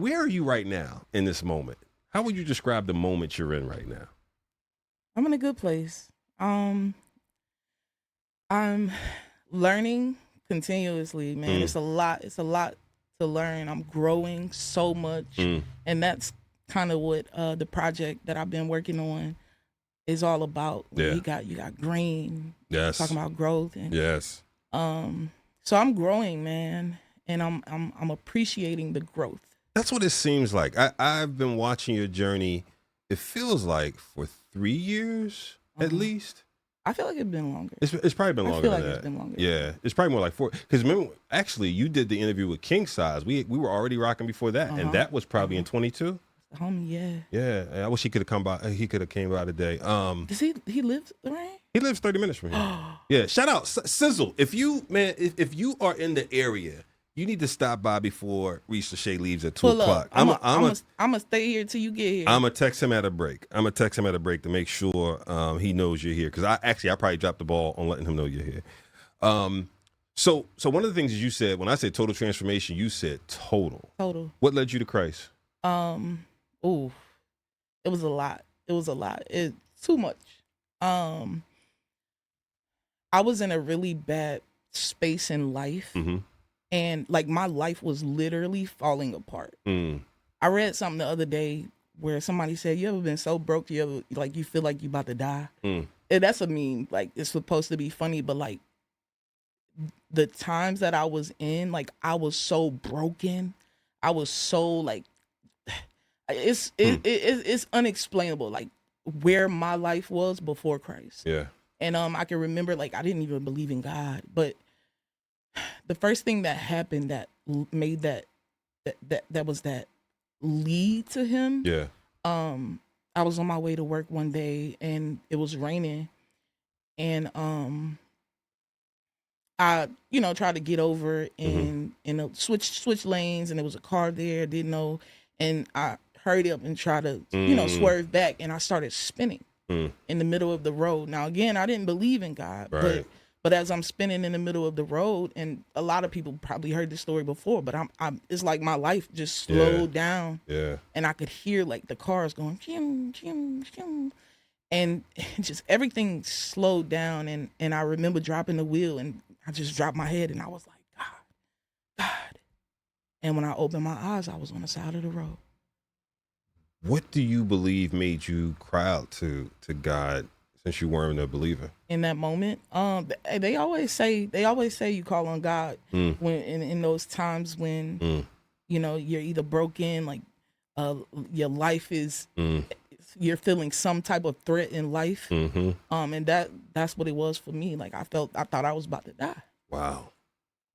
Where are you right now in this moment? How would you describe the moment you're in right now? I'm in a good place. I'm learning continuously, man. Mm, It's a lot. It's a lot to learn. I'm growing so much, mm, and that's kind of what the project that I've been working on is all about. yeah. You got Green talking Yes. about growth, and Yes. so I'm growing, man, and I'm appreciating the growth. That's what it seems like. I've been watching your journey, it feels like for 3 years at Uh, least. I feel like it's been longer. It's probably been I longer feel than like it's that. been longer. Yeah, it's probably more like 4. Because remember, actually, you did the interview with King Size. We were already rocking before that, and that was probably in 22. Homie, yeah. Yeah, I wish he could have come by. He could have came by today. Does he live right? He lives 30 minutes from here. Yeah, shout out Sizzle. If you if you are in the area, you need to stop by before Reece Lache leaves at 2 Pull o'clock. up. I'm a stay here till you get here. I'm gonna text him at a break. To make sure he knows you're here because I probably dropped the ball on letting him know you're here. So one of the things you said when I said total transformation, you said total. Total. What led you to Christ? Ooh, it was a lot. It's too much. I was in a really bad space in life, Mm-hmm. and like my life was literally falling apart. Mm. I read something the other day where somebody said, "You ever been so broke you feel like you about to die?" Mm. And that's a meme. Like it's supposed to be funny, but like the times that I was in, like I was so broken. I was so like it's unexplainable. Like where my life was before Christ. Yeah. And I can remember like I didn't even believe in God, but the first thing that happened that made that was that lead to him. Yeah. I was on my way to work one day and it was raining, and I tried to get over and switch lanes, and there was a car there, didn't know, and I hurried up and tried to swerve back, and I started spinning in the middle of the road. Now again, I didn't believe in God, Right. but as I'm spinning in the middle of the road, and a lot of people probably heard this story before, but I'm it's like my life just slowed down. Yeah. And I could hear like the cars going, chim, chim, chim, and just everything slowed down. And I remember dropping the wheel, and I just dropped my head, and I was like, God. And when I opened my eyes, I was on the side of the road. What do you believe made you cry out to God since you weren't a believer? In that moment, they always say you call on God when in those times when you're either broken, like your life is you're feeling some type of threat in life. And that's what it was for me. Like I thought I was about to die. Wow.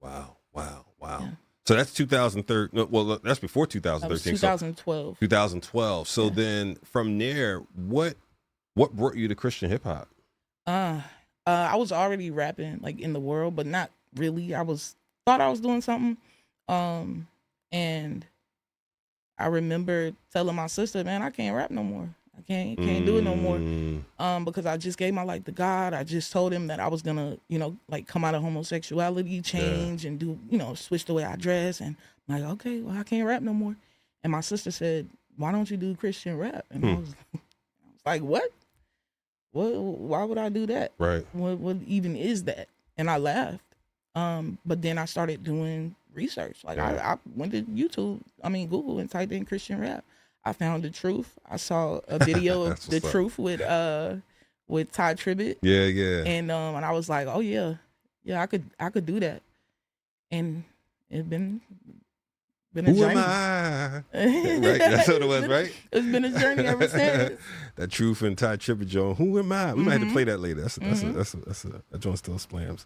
Yeah. So that's 2013. Well, that's before 2013. That was 2012. 2012. So then from there, what brought you to Christian hip hop? I was already rapping like in the world, but not really. Thought I was doing something. And I remember telling my sister, man, I can't rap no more. I can't do it no more. Because I just gave my life to God. I just told him that I was gonna, like come out of homosexuality, change and do, switch the way I dress. And I'm like, okay, well, I can't rap no more. And my sister said, why don't you do Christian rap? And I was like, what? Why would I do that? Right. What even is that? And I laughed. But then I started doing research. Like I went to Google and typed in Christian rap. I found The Truth. I saw a video of The Truth with Ty Tribbett. Yeah. And I was like, oh yeah, I could do that. And it's been a Who journey. am I? Right, that's what it was, right? It's been a journey ever since. That Truth and Ty Tribbett joint. Who am I? We might have to play that later. That joint still slams.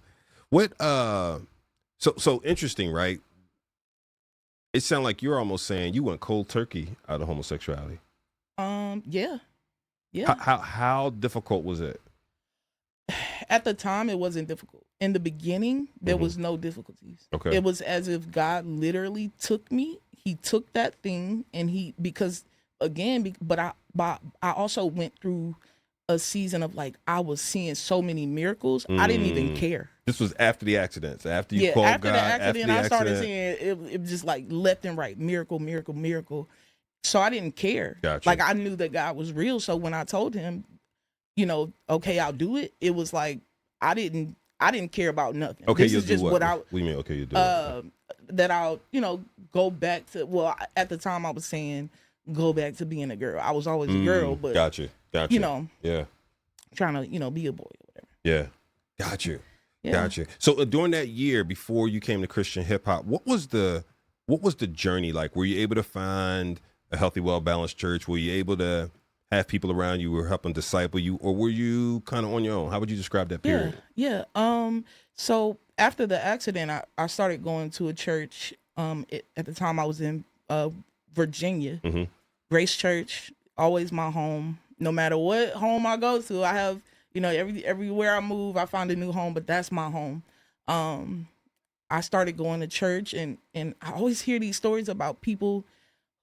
What? So interesting, right? It sounds like you're almost saying you went cold turkey out of homosexuality. Yeah. How difficult was it? At the time, it wasn't difficult. In the beginning, there was no difficulties. Okay. It was as if God literally took me. He took that thing, and but I also went through a season of like I was seeing so many miracles. I didn't even care. This was after the accidents. After you called after God. the accident, after the I started accident. seeing it just like left and right, miracle, miracle, miracle. So I didn't care. Gotcha. Like I knew that God was real. So when I told him, you know, okay, I'll do it. It was like I didn't care about nothing. Okay, this is just what I. We mean okay, you do it. That I'll, you know, go back to. Well, at the time I was saying go back to being a girl. I was always a girl, but gotcha. You know, yeah, trying to, you know, be a boy or whatever. Yeah, gotcha. Yeah. Gotcha. So during that year before you came to Christian hip hop, what was the journey like? Were you able to find a healthy, well balanced church? Were you able to have people around you who were helping disciple you, or were you kind of on your own? How would you describe that period? Yeah. So after the accident, I started going to a church. At the time I was in Virginia, Grace Church, always my home. No matter what home I go to, I have, you know, everywhere I move, I find a new home, but that's my home. I started going to church, and I always hear these stories about people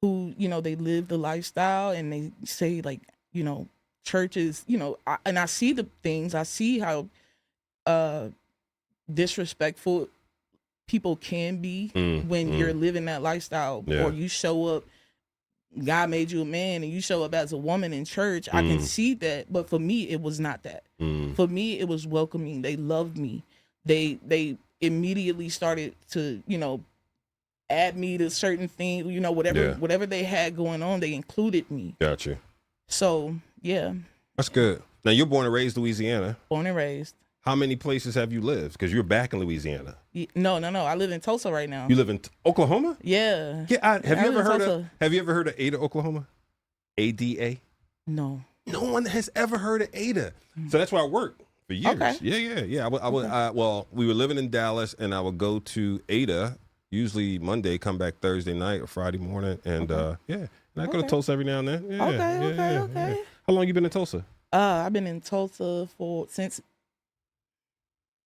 who, you know, they live the lifestyle, and they say like, you know, churches, you know, and I see the things, I see how disrespectful people can be when you're living that lifestyle, or you show up, God made you a man and you show up as a woman in church. I can see that, but for me it was not that. For me it was welcoming. They loved me. They immediately started to, you know, add me to certain things, you know, whatever they had going on, they included me. Gotcha. So yeah, that's good. Now you're born and raised Louisiana. Born and raised. How many places have you lived? Because you're back in Louisiana. No. I live in Tulsa right now. You live in Oklahoma? Yeah. Have you ever heard of Ada, Oklahoma? ADA? No. No one has ever heard of Ada. So that's where I worked for years. Okay. Yeah. Well, we were living in Dallas, and I would go to Ada, usually Monday, come back Thursday night or Friday morning, and and I go to Tulsa every now and then. Yeah, okay. How long you been in Tulsa? I've been in Tulsa since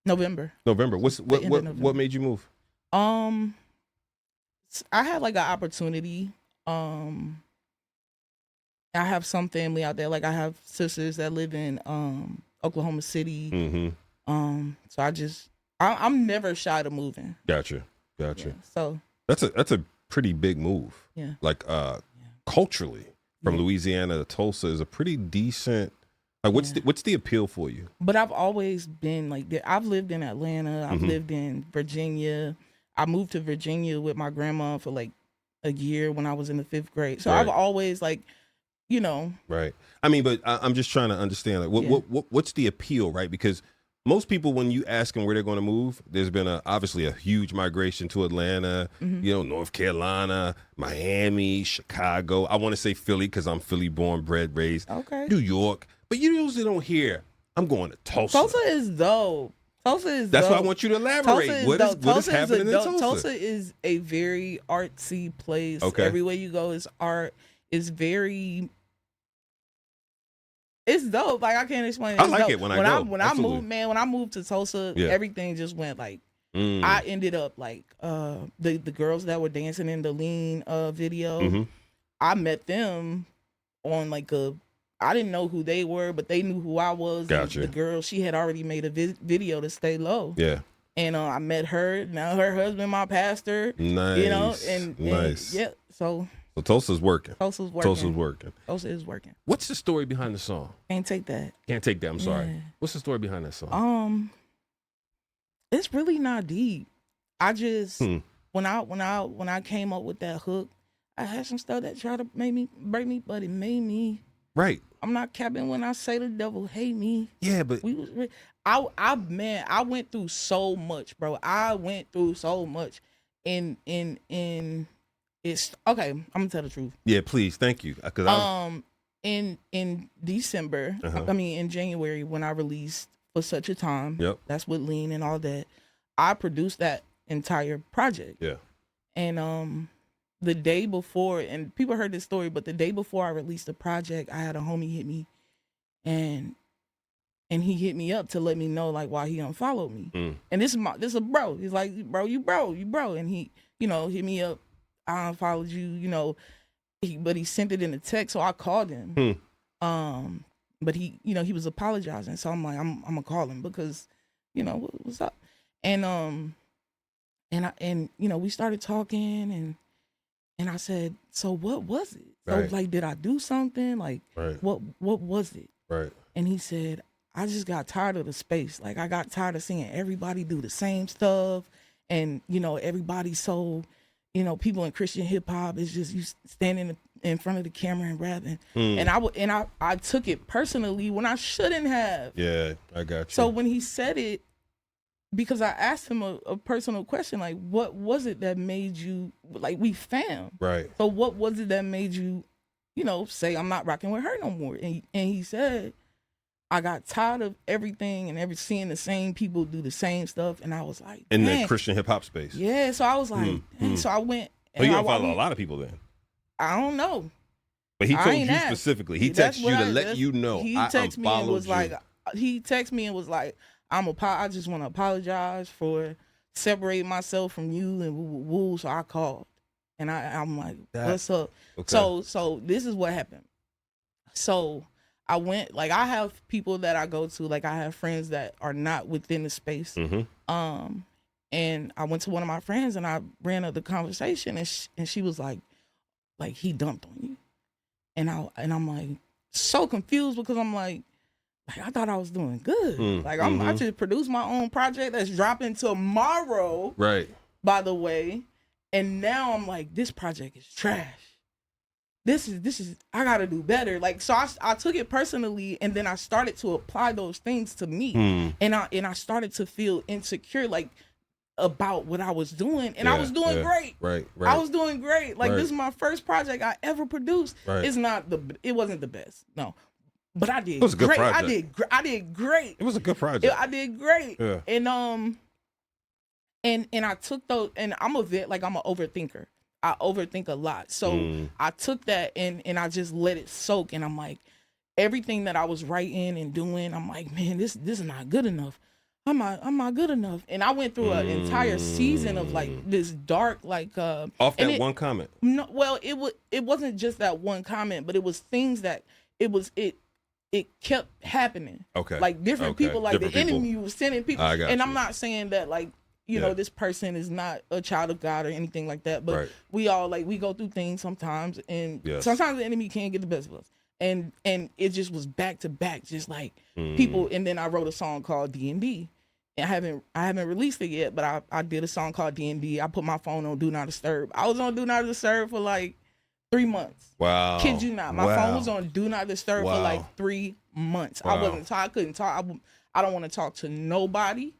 November. What made you move? I had like an opportunity. I have some family out there. Like I have sisters that live in Oklahoma City. So I'm never shy to moving. Gotcha. Yeah, so that's a pretty big move. Yeah. Like culturally, from Louisiana to Tulsa is a pretty decent. Like what's the appeal for you? But I've always been like that. I've lived in Atlanta. I've lived in Virginia. I moved to Virginia with my grandma for like a year when I was in the 5th grade. So I've always like, you know. Right. I mean, but I'm just trying to understand like what's the appeal, right? Because most people, when you ask them where they're going to move, there's been obviously a huge migration to Atlanta, you know, North Carolina, Miami, Chicago. I want to say Philly because I'm Philly born, bred, raised. Okay. New York. But you usually don't hear, I'm going to Tulsa. Tulsa is dope. That's why I want you to elaborate. What is happening in Tulsa? Tulsa is a very artsy place. Okay. Everywhere you go is art. It's dope. Like I can't explain it. I like it when I go. When I moved to Tulsa, everything just went like. I ended up like the girls that were dancing in the Lean video. I met them on like I didn't know who they were, but they knew who I was. Gotcha. The girl, she had already made a video to Stay Low. Yeah. And I met her. Now her husband, my pastor. Nice. You know, and yeah. So Tulsa's working. Tulsa is working. What's the story behind the song? Can't take that. I'm sorry. Yeah. What's the story behind that song? It's really not deep. I just when I came up with that hook, I had some stuff that tried to make me break me, but it made me. Right. I'm not capping when I say the devil hate me. Yeah, but I went through so much, bro. I went through so much. And it's okay. I'm gonna tell the truth. Yeah, please, thank you. In December, in January, when I released For Such a Time, that's with Lean and all that. I produced that entire project. Yeah. And the day before, and people heard this story, but the day before I released the project, I had a homie hit me, and he hit me up to let me know like why he unfollowed me. And this is a bro. He's like, bro, you bro, and he, you know, hit me up. I unfollowed you, you know, but he sent it in a text, so I called him. but he, you know, he was apologizing. So I'm like, I'm gonna call him because, you know, what's up? And you know, we started talking and I said, so what was it? So Right. like, did I do something? Like, Right. what was it? Right. And he said, I just got tired of the space. Like, I got tired of seeing everybody do the same stuff. And, you know, everybody so, you know, people in Christian hip hop is just you standing in front of the camera and rapping. And I took it personally when I shouldn't have. Yeah, I got you. So when he said it, because I asked him a personal question, like, what was it that made you, like, we fam. Right. So what was it that made you, you know, say I'm not rocking with her no more? And he said, I got tired of everything and seeing the same people do the same stuff. And I was like, in man. the Christian hip hop space. Yeah. So I was like, so I went. So you don't follow a lot of people then? I don't know. But he told you specifically. He texted you to let you know. He texted me and was like, I just want to apologize for separating myself from you and woo. So I called, and I'm like, what's up? Okay. So this is what happened. So I went, like, I have people that I go to, like I have friends that are not within the space. And I went to one of my friends and I ran up the conversation and she was like he dumped on you. And I'm like so confused because I'm like I thought I was doing good. I just produced my own project that's dropping tomorrow. Right. By the way. And now I'm like, this project is trash. This is I gotta do better. Like, so I took it personally and then I started to apply those things to me. And I started to feel insecure, like, about what I was doing, and I was doing great. Right. I was doing great. Like, this is my first project I ever produced. Right. It wasn't the best, no, but I did. It was a good great. Project. I did great. It was a good project. I did great. Yeah. And I took those, and I'm an overthinker. I overthink a lot, so I took that and I just let it soak, and I'm like, everything that I was writing and doing, I'm like, man, this is not good enough. I'm not good enough. And I went through an entire season of like this dark, like off that one comment. No, well, it wasn't just that one comment, but it was things that it kept happening. Okay. Like different people, like different the enemy was sending people. And I'm not saying that like, you know, this person is not a child of God or anything like that, but we all like we go through things sometimes, and sometimes the enemy can't get the best of us. And it just was back to back, just like people. And then I wrote a song called D&D. I haven't released it yet, but I did a song called D&D. I put my phone on Do Not Disturb. I was on Do Not Disturb for like 3 months. Wow. Kid you not. My phone was on Do Not Disturb for like 3 months. Wow. I couldn't talk. I don't want to talk to nobody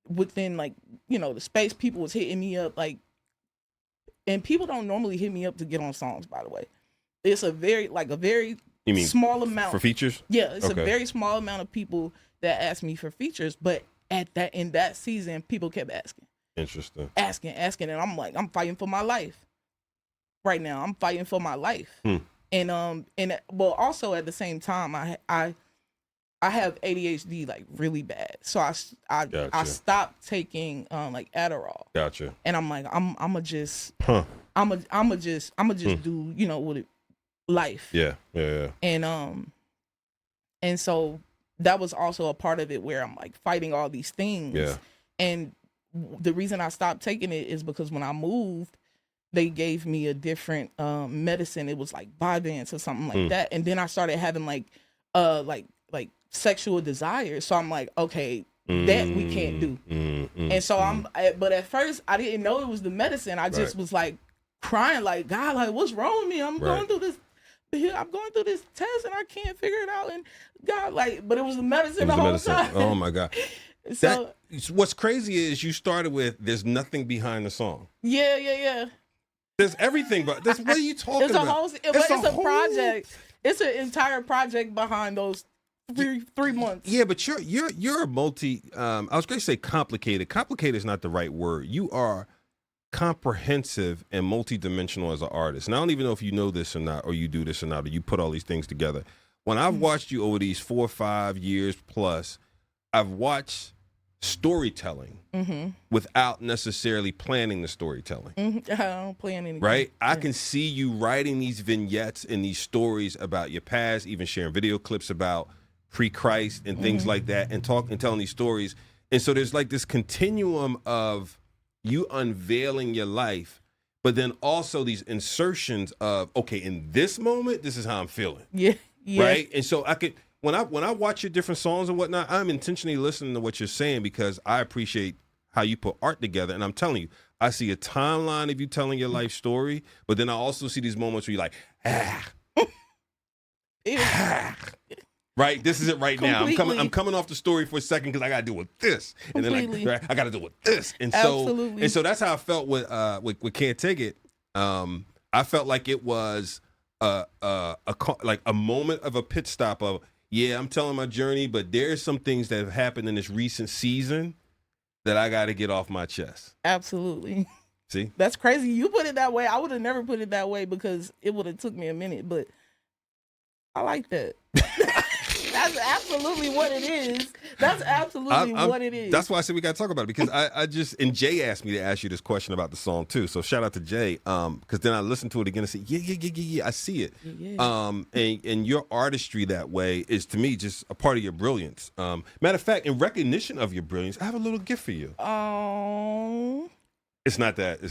within, like, you know, the space. People was hitting me up, like, and people don't normally hit me up to get on songs, by the way. It's a very small amount for features. Yeah, it's a very small amount of people that ask me for features. But in that season, people kept asking. Interesting. Asking, and I'm like, I'm fighting for my life. Right now, I'm fighting for my life. And but also at the same time, I have ADHD like really bad, so I stopped taking like Adderall. Gotcha. And I'm like, I'ma just do, you know, with it. Life. Yeah. And so that was also a part of it where I'm like fighting all these things. Yeah. And the reason I stopped taking it is because when I moved, they gave me a different medicine. It was like Vyvanse or something like that. And then I started having like sexual desires. So I'm like, okay, that we can't do. And so but at first I didn't know it was the medicine. I just was like crying, like, God, like, what's wrong with me? I'm going through this test and I can't figure it out. And God, like, but it was the medicine the whole time. Oh my God. So what's crazy is you started with there's nothing behind the song. Yeah. There's everything, but what are you talking about? It's a project. It's an entire project behind those 3 months. Yeah, but you're a multi. I was going to say complicated. Complicated is not the right word. You are comprehensive and multidimensional as an artist. And I don't even know if you know this or not, or you do this or not, or you put all these things together. When I've watched you over these 4 or 5 years plus, I've watched storytelling without necessarily planning the storytelling. I don't plan anything. Right? I can see you writing these vignettes and these stories about your past, even sharing video clips about pre-Christ and things like that, and telling these stories. And so there's like this continuum of you unveiling your life, but then also these insertions of, okay, in this moment, this is how I'm feeling. Yeah. Right? And so I could, when I watch your different songs and whatnot, I'm intentionally listening to what you're saying because I appreciate how you put art together. And I'm telling you, I see a timeline of you telling your life story, but then I also see these moments where you're like, right? This is it right now. I'm coming off the story for a second because I got to deal with this, and then I got to deal with this, and so that's how I felt with Can't Take It. I felt like it was like a moment of a pit stop of, yeah, I'm telling my journey, but there's some things that have happened in this recent season that I got to get off my chest. Absolutely. See? That's crazy. You put it that way. I would have never put it that way because it would have took me a minute, but I like that. That's absolutely what it is. That's absolutely what it is. That's why I said we got to talk about it because I just, and Jay asked me to ask you this question about the song too. So shout out to Jay. Because then I listened to it again and said, yeah, I see it. Yeah. And your artistry that way is to me just a part of your brilliance. Matter of fact, in recognition of your brilliance, I have a little gift for you. Oh. It's not that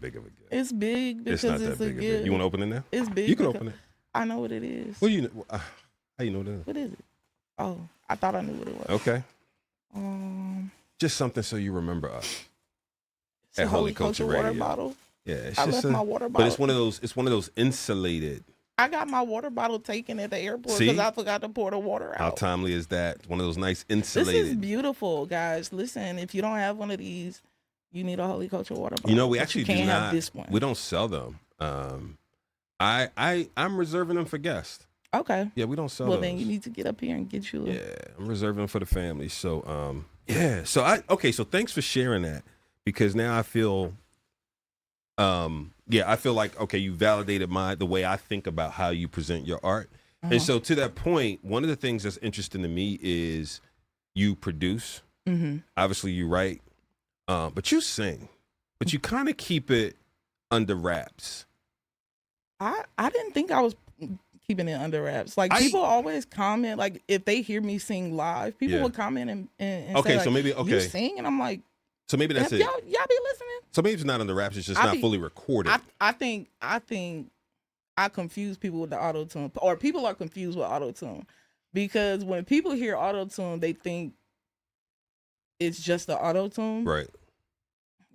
big of a gift. It's big because it's not that a big gift. of a. You want to open it now? It's big. You can open it. I know what it is. Well, how you know what it is? What is it? Oh, I thought I knew what it was. Okay. Just something so you remember us at Holy Culture Radio. Water bottle. Yeah, it's I just left my water bottle. But it's one of those insulated. I got my water bottle taken at the airport because I forgot to pour the water out. How timely is that? One of those nice insulated. This is beautiful, guys. Listen, if you don't have one of these, you need a Holy Culture water bottle. You know, we actually do not. Have this one. We don't sell them. I'm reserving them for guests. Okay. Yeah, we don't sell Well, those. then you need to get up here and get you. Yeah, I'm reserving them for the family. So, yeah. So So thanks for sharing that because now I feel, I feel like okay, you validated the way I think about how you present your art. And so to that point, one of the things that's interesting to me is you produce. Obviously, you write, but you sing, but you kind of keep it under wraps. I didn't think I was keeping it under wraps. Like people always comment, like if they hear me sing live, people would comment and okay, say, like, so maybe you sing, and I'm like, so maybe that's it. Y'all be listening. So maybe it's not under wraps. It's just not fully recorded. I think I confuse people with the auto tune, or people are confused with auto tune because when people hear auto tune, they think it's just the auto tune. Right.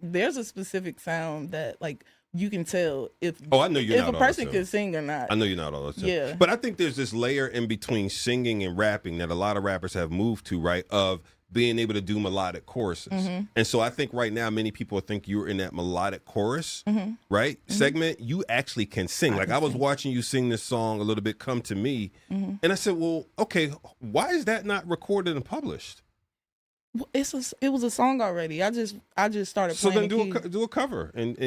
There's a specific sound that like. You can tell if I know you're if not a person can sing or not. I know you're not all the Yeah. But I think there's this layer in between singing and rapping that a lot of rappers have moved to, right? Of being able to do melodic choruses. And so I think right now many people think you're in that melodic chorus, right? Segment. You actually can sing. I was watching you sing this song a little bit, Come to Me. And I said, well, okay, why is that not recorded and published? It was a song already. I just started playing. So then do a cover and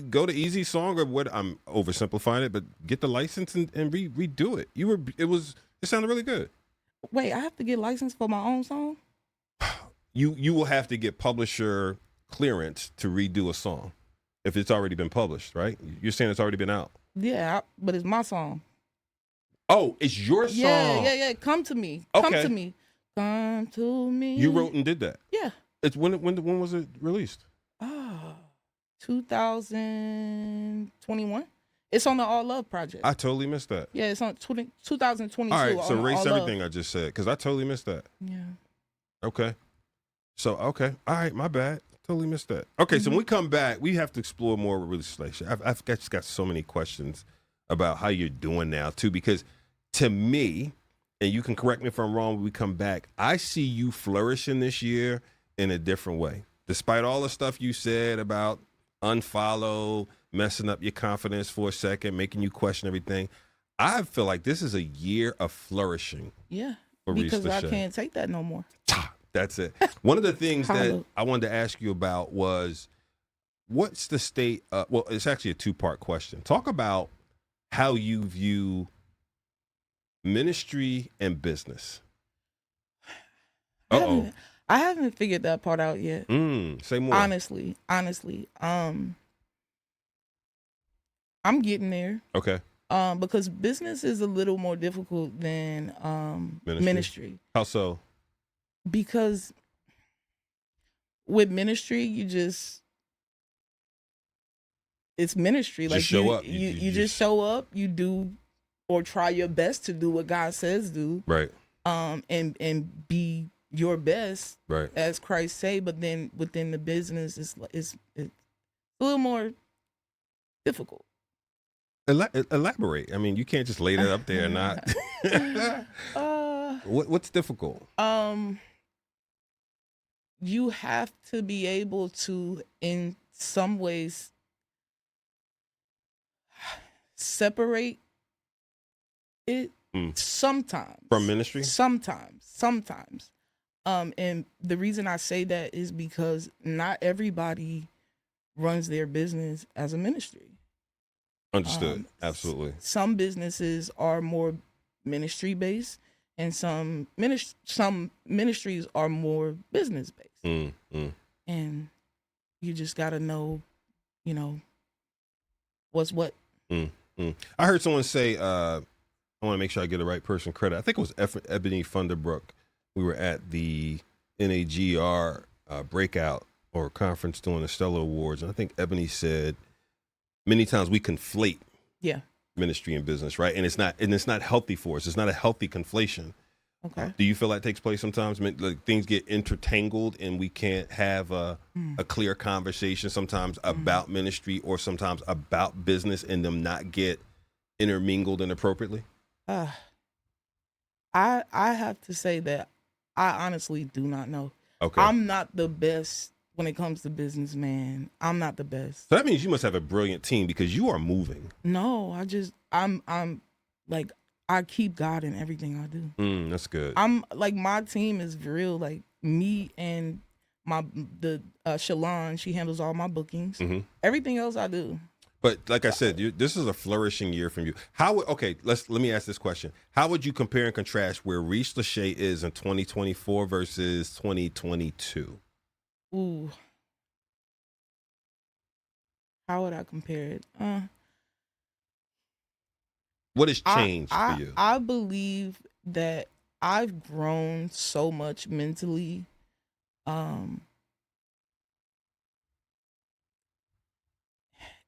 go to Easy Song or what? I'm oversimplifying it, but get the license and redo it. It sounded really good. Wait, I have to get licensed for my own song? You will have to get publisher clearance to redo a song if it's already been published, right? You're saying it's already been out. Yeah, but it's my song. Oh, it's your song. Yeah. Come to me. Okay. Come to me. Come to me. You wrote and did that. Yeah. It's when was it released? 2021. It's on the All Love project. I totally missed that. Yeah, it's on 2022. All right, so erase everything Love. I just said because I totally missed that. Yeah. Okay. So all right, my bad. Totally missed that. Okay, so when we come back, we have to explore more with Reece Lache. I've just got so many questions about how you're doing now too, because to me. And you can correct me if I'm wrong when we come back. I see you flourishing this year in a different way. Despite all the stuff you said about unfollow, messing up your confidence for a second, making you question everything, I feel like this is a year of flourishing. Yeah, because I can't take that no more. That's it. One of the things that I wanted to ask you about was, what's the state? Well, it's actually a two-part question. Talk about how you view ministry and business. I I haven't figured that part out yet. Say more. Honestly, I'm getting there. Okay. Because business is a little more difficult than ministry. How so? Because with ministry, it's ministry. Just Like show up. You just show up. You do or try your best to do what God says do. Right. And be your best. Right. As Christ say. But then within the business, it's a little more difficult. Elaborate. I mean, you can't just lay that up there and not. What's difficult? You have to be able to, in some ways, separate it sometimes from ministry. Sometimes. And the reason I say that is because not everybody runs their business as a ministry. Understood. Absolutely. Some businesses are more ministry based, and some ministries are more business based. And you just got to know, what's what. I heard someone say, I want to make sure I give the right person credit. I think it was Ebony Funderbrook. We were at the NAGR breakout or conference during the Stellar Awards, and I think Ebony said, many times we conflate ministry and business, right? And it's not healthy for us. It's not a healthy conflation. Okay. Do you feel that takes place sometimes? Like things get intertangled and we can't have a clear conversation sometimes about ministry or sometimes about business and them not get intermingled inappropriately? I have to say that I honestly do not know. Okay. I'm not the best when it comes to business, man. I'm not the best. So that means you must have a brilliant team because you are moving. No, I'm like, I keep God in everything I do. That's good. I'm like, my team is real. Like me and Shalon, she handles all my bookings. Everything else I do. But like I said, this is a flourishing year from you. Let me ask this question. How would you compare and contrast where Reece Lache is in 2024 versus 2022? Ooh. How would I compare it? What has changed for you? I believe that I've grown so much mentally.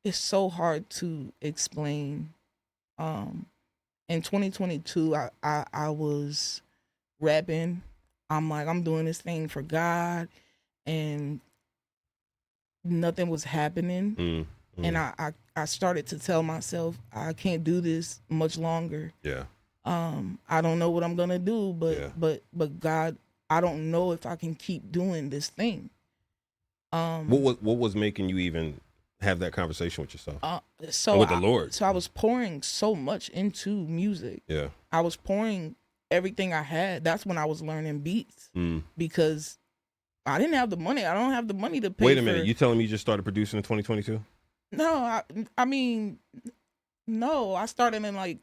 It's so hard to explain. In 2022, I was rapping. I'm like, I'm doing this thing for God, and nothing was happening. And I started to tell myself, I can't do this much longer. Yeah. I don't know what I'm gonna do, but God, I don't know if I can keep doing this thing. What was making you even have that conversation with yourself? And with the Lord. So I was pouring so much into music. Yeah. I was pouring everything I had. That's when I was learning beats because I didn't have the money. I don't have the money to pay. Wait a minute. You telling me you just started producing in 2022? No, I mean, no. I started in I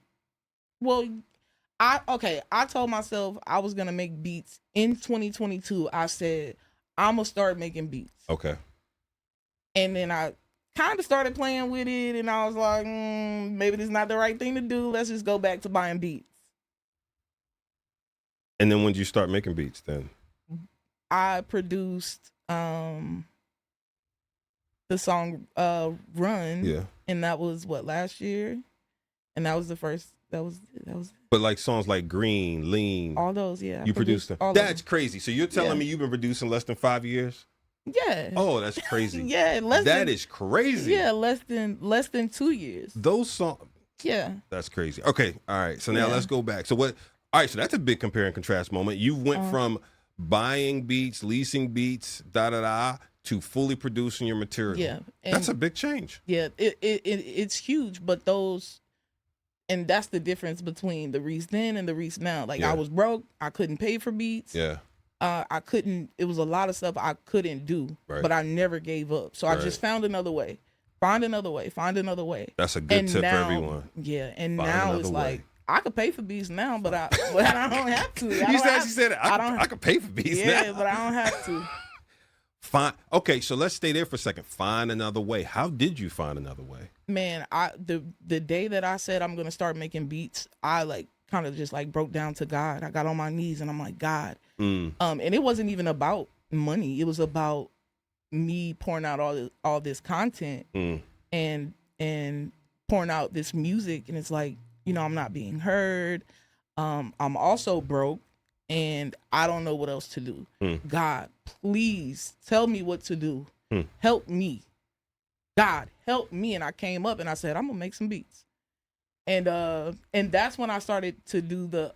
told myself I was gonna make beats in 2022. I said I'm gonna start making beats. Okay. And then I kind of started playing with it, and I was like, maybe this is not the right thing to do. Let's just go back to buying beats. And then when did you start making beats then? I produced the song Run. Yeah. And that was last year? And that was the first that was But like songs like Green, Lean. All those, yeah. You produced them. That's crazy. So you're telling me you've been producing less than 5 years? Yeah. Oh, that's crazy. Yeah, that is crazy. Yeah, less than 2 years. Those songs. Yeah. That's crazy. Okay. All right. So now let's go back. So all right, so that's a big compare and contrast moment. You went from buying beats, leasing beats, to fully producing your material. Yeah. That's a big change. Yeah, it's huge, but and that's the difference between the Reece then and the Reece now. Like I was broke, I couldn't pay for beats. Yeah. It was a lot of stuff I couldn't do, but I never gave up. So I just found another way. Find another way. That's a good tip for everyone. Yeah. And now it's like I could pay for beats now, but I don't have to. She said I could pay for beats now. Yeah, but I don't have to. Fine. Okay, so let's stay there for a second. Find another way. How did you find another way? Man, the day that I said I'm gonna start making beats, I like kind of just like broke down to God. I got on my knees and I'm like, God. And it wasn't even about money. It was about me pouring out all this content and pouring out this music, and it's like, I'm not being heard. I'm also broke and I don't know what else to do. God, please tell me what to do. Help me. God, help me. And I came up and I said, I'm gonna make some beats. And that's when I started to do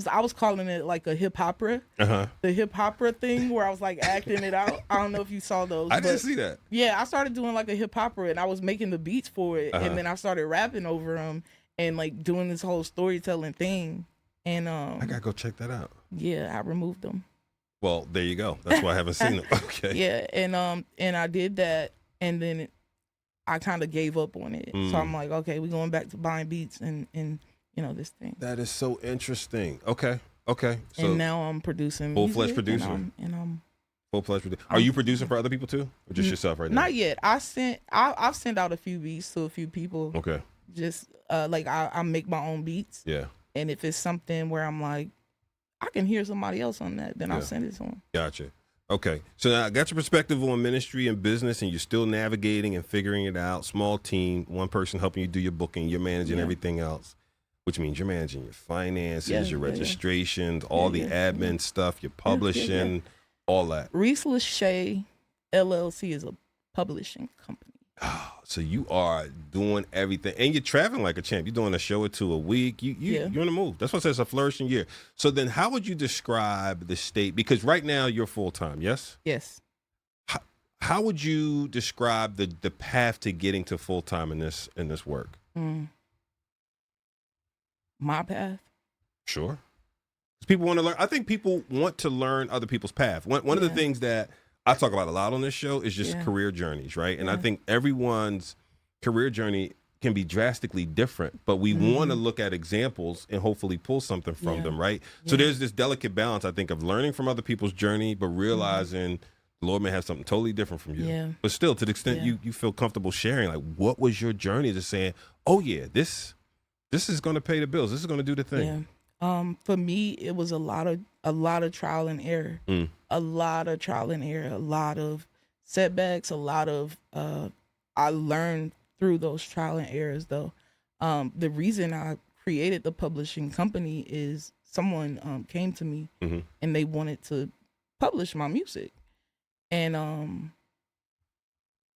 I was calling it like a hip opera, the hip opera thing where I was like acting it out. I don't know if you saw those. I didn't see that. Yeah, I started doing like a hip opera and I was making the beats for it, and then I started rapping over them and like doing this whole storytelling thing. And I gotta go check that out. Yeah, I removed them. Well, there you go. That's why I haven't seen them. Okay. Yeah, and I did that, and then I kind of gave up on it. So I'm like, okay, we're going back to buying beats and this thing. That is so interesting. Okay. So and now I'm producing full-fledged producer. And I'm full-fledged producer. Are you producing for other people too, or just yourself right now? Not yet. I've sent out a few beats to a few people. Okay. Just like I make my own beats. Yeah. And if it's something where I'm like, I can hear somebody else on that, then I'll send it to them. Gotcha. Okay. So now I got your perspective on ministry and business, and you're still navigating and figuring it out. Small team, one person helping you do your booking, you're managing everything else, which means you're managing your finances, your registrations, all the admin stuff, your publishing, all that. Reece Lache LLC is a publishing company. Oh, so you are doing everything, and you're traveling like a champ. You're doing a show or two a week. You're on the move. That's why I say it's a flourishing year. So then, how would you describe the state? Because right now you're full time. Yes. Yes. How would you describe the path to getting to full time in this work? My path. Sure. Because people want to learn. I think people want to learn other people's path. One of the things that I talk about a lot on this show is just career journeys, right? And I think everyone's career journey can be drastically different, but we want to look at examples and hopefully pull something from them, right? So there's this delicate balance, I think, of learning from other people's journey, but realizing the Lord may have something totally different from you. Yeah. But still, to the extent you feel comfortable sharing, like, what was your journey to saying, oh yeah, this is going to pay the bills. This is going to do the thing. Yeah. For me, it was a lot of trial and error, a lot of trial and error, a lot of setbacks, a lot of, I learned through those trial and errors though. The reason I created the publishing company is someone came to me and they wanted to publish my music. And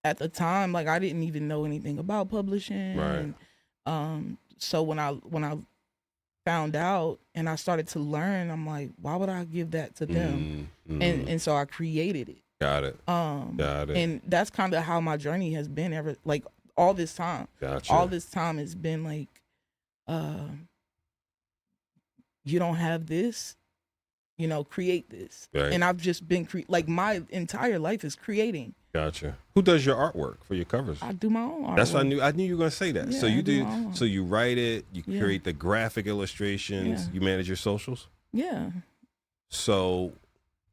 at the time, like, I didn't even know anything about publishing. Right. And so when I found out and I started to learn, I'm like, why would I give that to them? And so I created it. Got it. And that's kind of how my journey has been ever, like, all this time. Gotcha. All this time has been like, you don't have this, create this. Right. And I've just been like, my entire life is creating. Gotcha. Who does your artwork for your covers? I do my own artwork. That's what I knew you were gonna say that. Yeah, so you do. my own. So you write it. You create the graphic illustrations. You manage your socials. Yeah. So,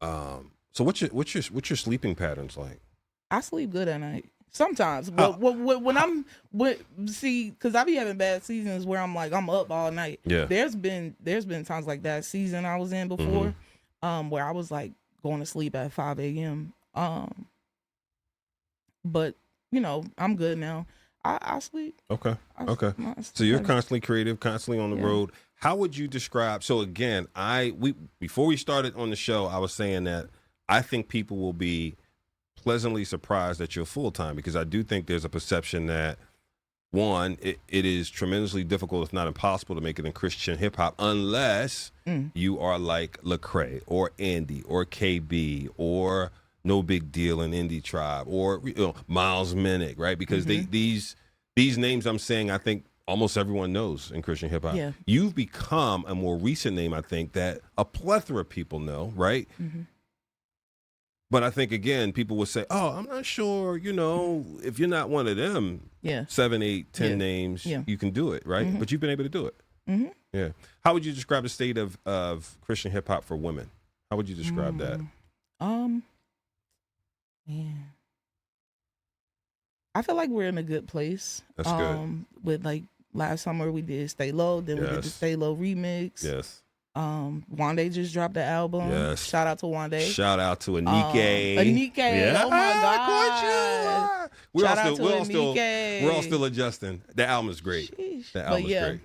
so what's your sleeping patterns like? I sleep good at night sometimes, but when because I be having bad seasons where I'm like, I'm up all night. Yeah. There's been times like that season I was in before, where I was like going to sleep at 5 a.m. But I'm good now. I sleep. Okay. So you're constantly creative, constantly on the road. How would you describe? So again, before we started on the show, I was saying that I think people will be pleasantly surprised that you're full time, because I do think there's a perception that, one, it is tremendously difficult, if not impossible, to make it in Christian hip hop unless you are like Lecrae or Andy or KB or No Big Deal in Indie Tribe or Miles Minnick, right? Because these names I'm saying, I think almost everyone knows in Christian hip hop. Yeah. You've become a more recent name, I think, that a plethora of people know, right? But I think, again, people would say, oh, I'm not sure, if you're not one of them 7, 8, 10 names, you can do it, right? But you've been able to do it. Yeah. How would you describe the state of Christian hip hop for women? How would you describe that? Man. I feel like we're in a good place. That's good. With like last summer we did Stay Low, then we did the Stay Low remix. Yes. Wande just dropped the album. Yes. Shout out to Wande. Shout out to Anike. Anike. Yeah. Oh my God. We're Shout out to Anike. We're all still adjusting. The album is great. Sheesh. The album is great.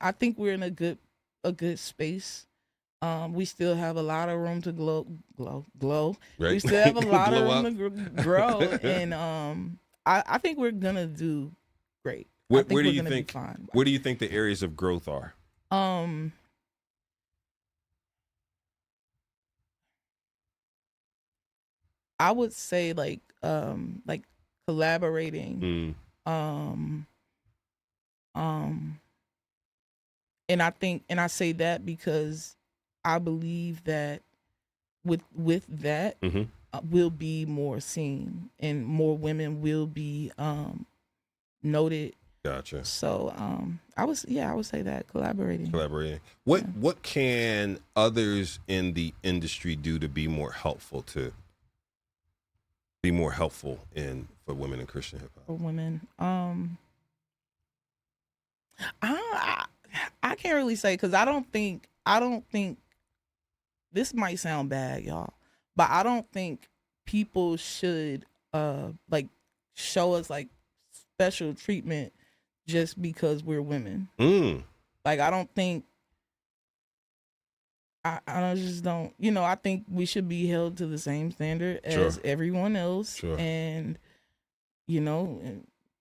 I think we're in a good space. We still have a lot of room to glow. Right. We still have a lot of room to grow, and I think we're gonna do great. Where do you think? Where do you think the areas of growth are? I would say like collaborating. And I say that because I believe that with that will be more seen and more women will be noted. Gotcha. So I would say that collaborating. What can others in the industry do to be more helpful for women in Christian hip hop? For women, I can't really say because I don't think this might sound bad, y'all, but I don't think people should like show us like special treatment just because we're women. Like I don't think I just don't, I think we should be held to the same standard as everyone else. Sure. And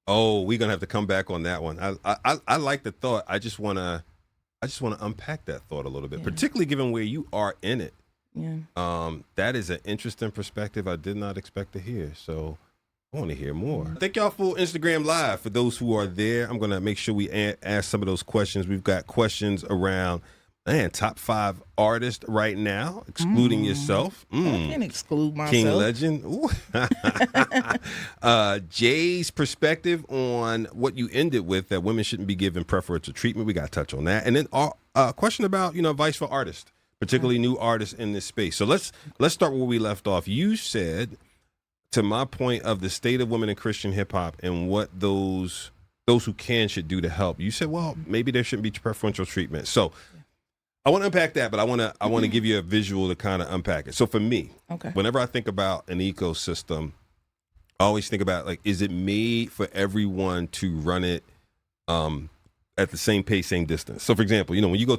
oh, we're gonna have to come back on that one. I like the thought. I just wanna unpack that thought a little bit, particularly given where you are in it. Yeah. That is an interesting perspective I did not expect to hear. So I want to hear more. Thank y'all for Instagram Live. For those who are there, I'm gonna make sure we ask some of those questions. We've got questions around top 5 artists right now, excluding yourself. I can't exclude myself. King Legend. Jay's perspective on what you ended with, that women shouldn't be given preferential treatment. We got to touch on that. And then a question about, advice for artists, particularly new artists in this space. So let's start where we left off. You said, to my point of the state of women in Christian hip hop and what those who can should do to help. You said, well, maybe there shouldn't be preferential treatment. So I want to unpack that, but I want to give you a visual to kind of unpack it. So for me, whenever I think about an ecosystem, I always think about, like, is it made for everyone to run it at the same pace, same distance? So for example, when you go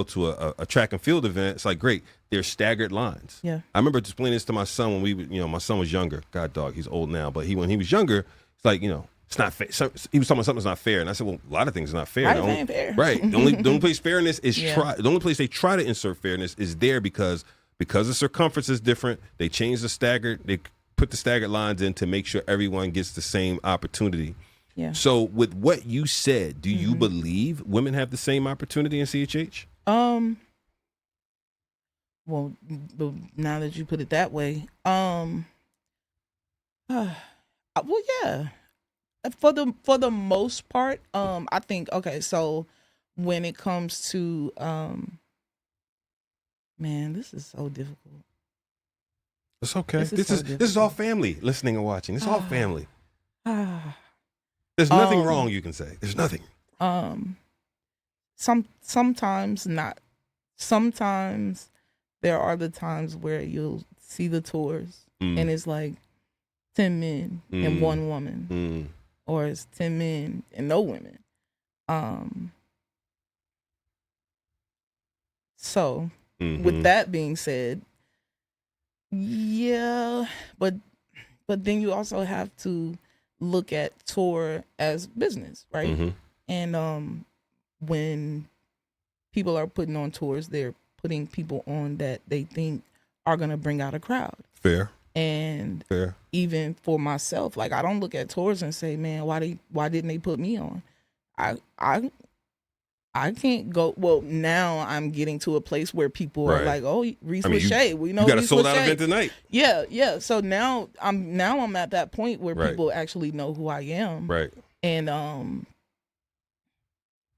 to a track and field event, it's like, great, there's staggered lines. Yeah. I remember explaining this to my son when my son was younger. God dog, he's old now, but when he was younger, it's like, it's not fair. So he was talking about something's not fair, and I said, well, a lot of things are not fair. Right. The only place fairness is the only place they try to insert fairness is there because the circumference is different. They put the staggered lines in to make sure everyone gets the same opportunity. Yeah. So with what you said, do you believe women have the same opportunity in CHH? Well, now that you put it that way, well, yeah. For the most part, I think, so when it comes to man, this is so difficult. It's okay. This is all family listening and watching. It's all family. There's nothing wrong, you can say. There's nothing. Sometimes not. Sometimes there are the times where you'll see the tours and it's like 10 men and 1 woman. Or it's 10 men and no women. So with that being said, yeah, but then you also have to look at tour as business, right? And when people are putting on tours, they're putting people on that they think are gonna bring out a crowd. Fair. And even for myself, like, I don't look at tours and say, man, why didn't they put me on? I I can't go. Well, now I'm getting to a place where people are Right. like, "Oh, Reece I mean, Lache. We know you got a Reece sold out Lache." event tonight. Yeah. So now I'm at that point where Right. people actually know who I am, Right. and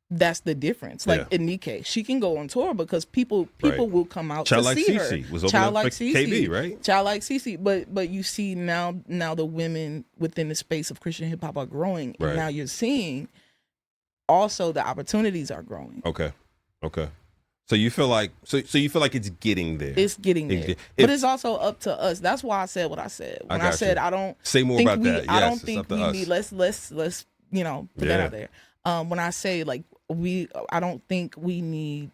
that's the difference. Like Anike, she can go on tour because people Right. will come out Child to Like see Cece her. was opening Child up Like for Cece, KB, right? Child Like Cece, but you see now the women within the space of Christian hip hop are growing, Right. and now you're seeing also the opportunities are growing. Okay. So you feel like you feel like it's getting there. It's getting there, but it's also up to us. That's why I said what I said. When I said I don't say more think about that. Yes, I don't it's think up to we us. need. Let's put that out there. When I say like I don't think we need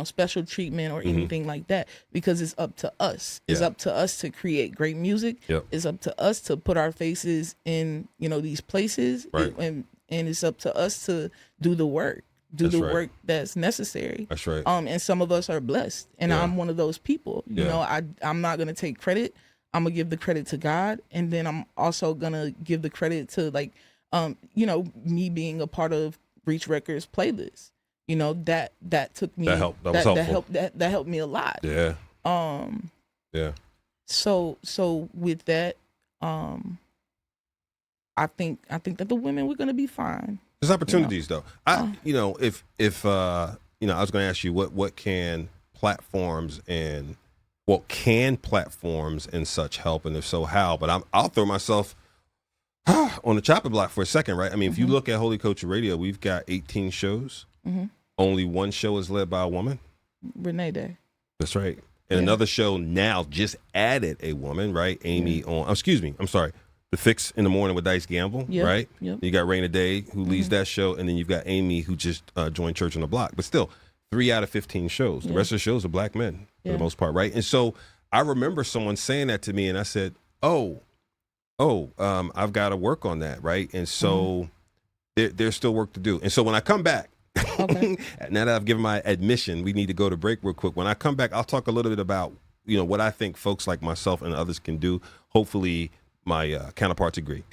special treatment or anything like that, because it's up to us. It's up to us to create great music. Yep. It's up to us to put our faces in these places, Right. and it's up to us to do the work. Work that's necessary. That's right. And some of us are blessed, and I'm one of those people. You know, I'm not gonna take credit. I'm gonna give the credit to God, and then I'm also gonna give the credit to me being a part of Reach Records playlist. That took me. That helped. That was helpful. That helped me a lot. Yeah. Yeah. So with that, I think that the women, we're gonna be fine. There's opportunities though. If I was going to ask you what can platforms and such help, and if so, how? But I'll throw myself on the chopping block for a second, right? I mean, if you look at Holy Culture Radio, we've got 18 shows. Only one show is led by a woman. Renee Day. That's right. And another show now just added a woman, right? Amy on. Excuse me. I'm sorry. The Fix in the Morning with Dice Gamble, right? Yep. You got Raina Day, who leads that show, and then you've got Amy, who just joined Church on the Block. But still, 3 out of 15 shows. The rest of the shows are black men for the most part, right? And so I remember someone saying that to me, and I said, I've got to work on that, right? And so there's still work to do. And so when I come back, now that I've given my admission, we need to go to break real quick. When I come back, I'll talk a little bit about what I think folks like myself and others can do. Hopefully my counterparts agree.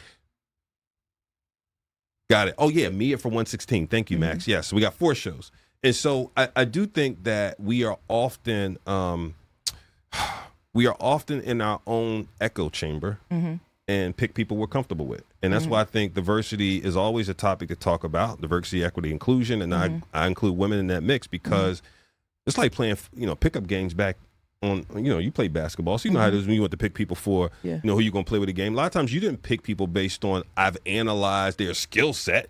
Got it. Oh, yeah, Mia for 116. Thank you, Max. Yes, we got 4 shows. And so I do think that we are often in our own echo chamber and pick people we're comfortable with. And that's why I think diversity is always a topic to talk about, diversity, equity, inclusion. And I include women in that mix because it's like playing, pickup games back on, you play basketball, so you know how it is when you want to pick people for, who you're going to play with the game. A lot of times you didn't pick people based on, I've analyzed their skill set.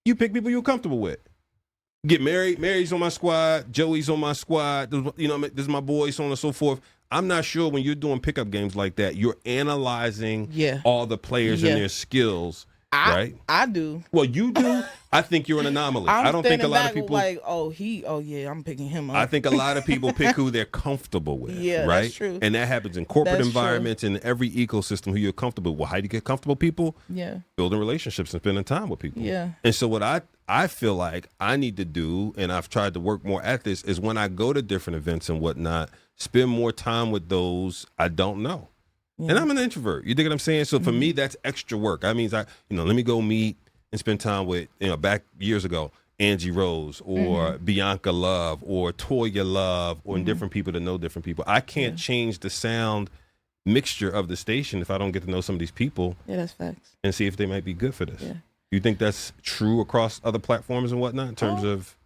You pick people you're comfortable with. Get married. Mary's on my squad. Joey's on my squad. This is my boy, so on and so forth. I'm not sure when you're doing pickup games like that, you're analyzing all the players and their skills. Right? I do. Well, you do. I think you're an anomaly. I don't think a lot of people like, I'm picking him up. I think a lot of people pick who they're comfortable with. Right? That's true. And that happens in corporate That's environments and every ecosystem who you're comfortable with. Well, how do you get comfortable people? Yeah. Building relationships and spending time with people. Yeah. And so what I feel like I need to do, and I've tried to work more at this, is when I go to different events and whatnot, spend more time with those I don't know. Yeah. And I'm an introvert. You dig what I'm saying? So for me, that's extra work. That means let me go meet and spend time with, back years ago, Angie Rose or Bianca Love or Toya Love or different people that know different people. I can't change the sound mixture of the station if I don't get to know some of these people. Yeah, that's facts. And see if they might be good for this. Yeah. You think that's true across other platforms and whatnot in terms of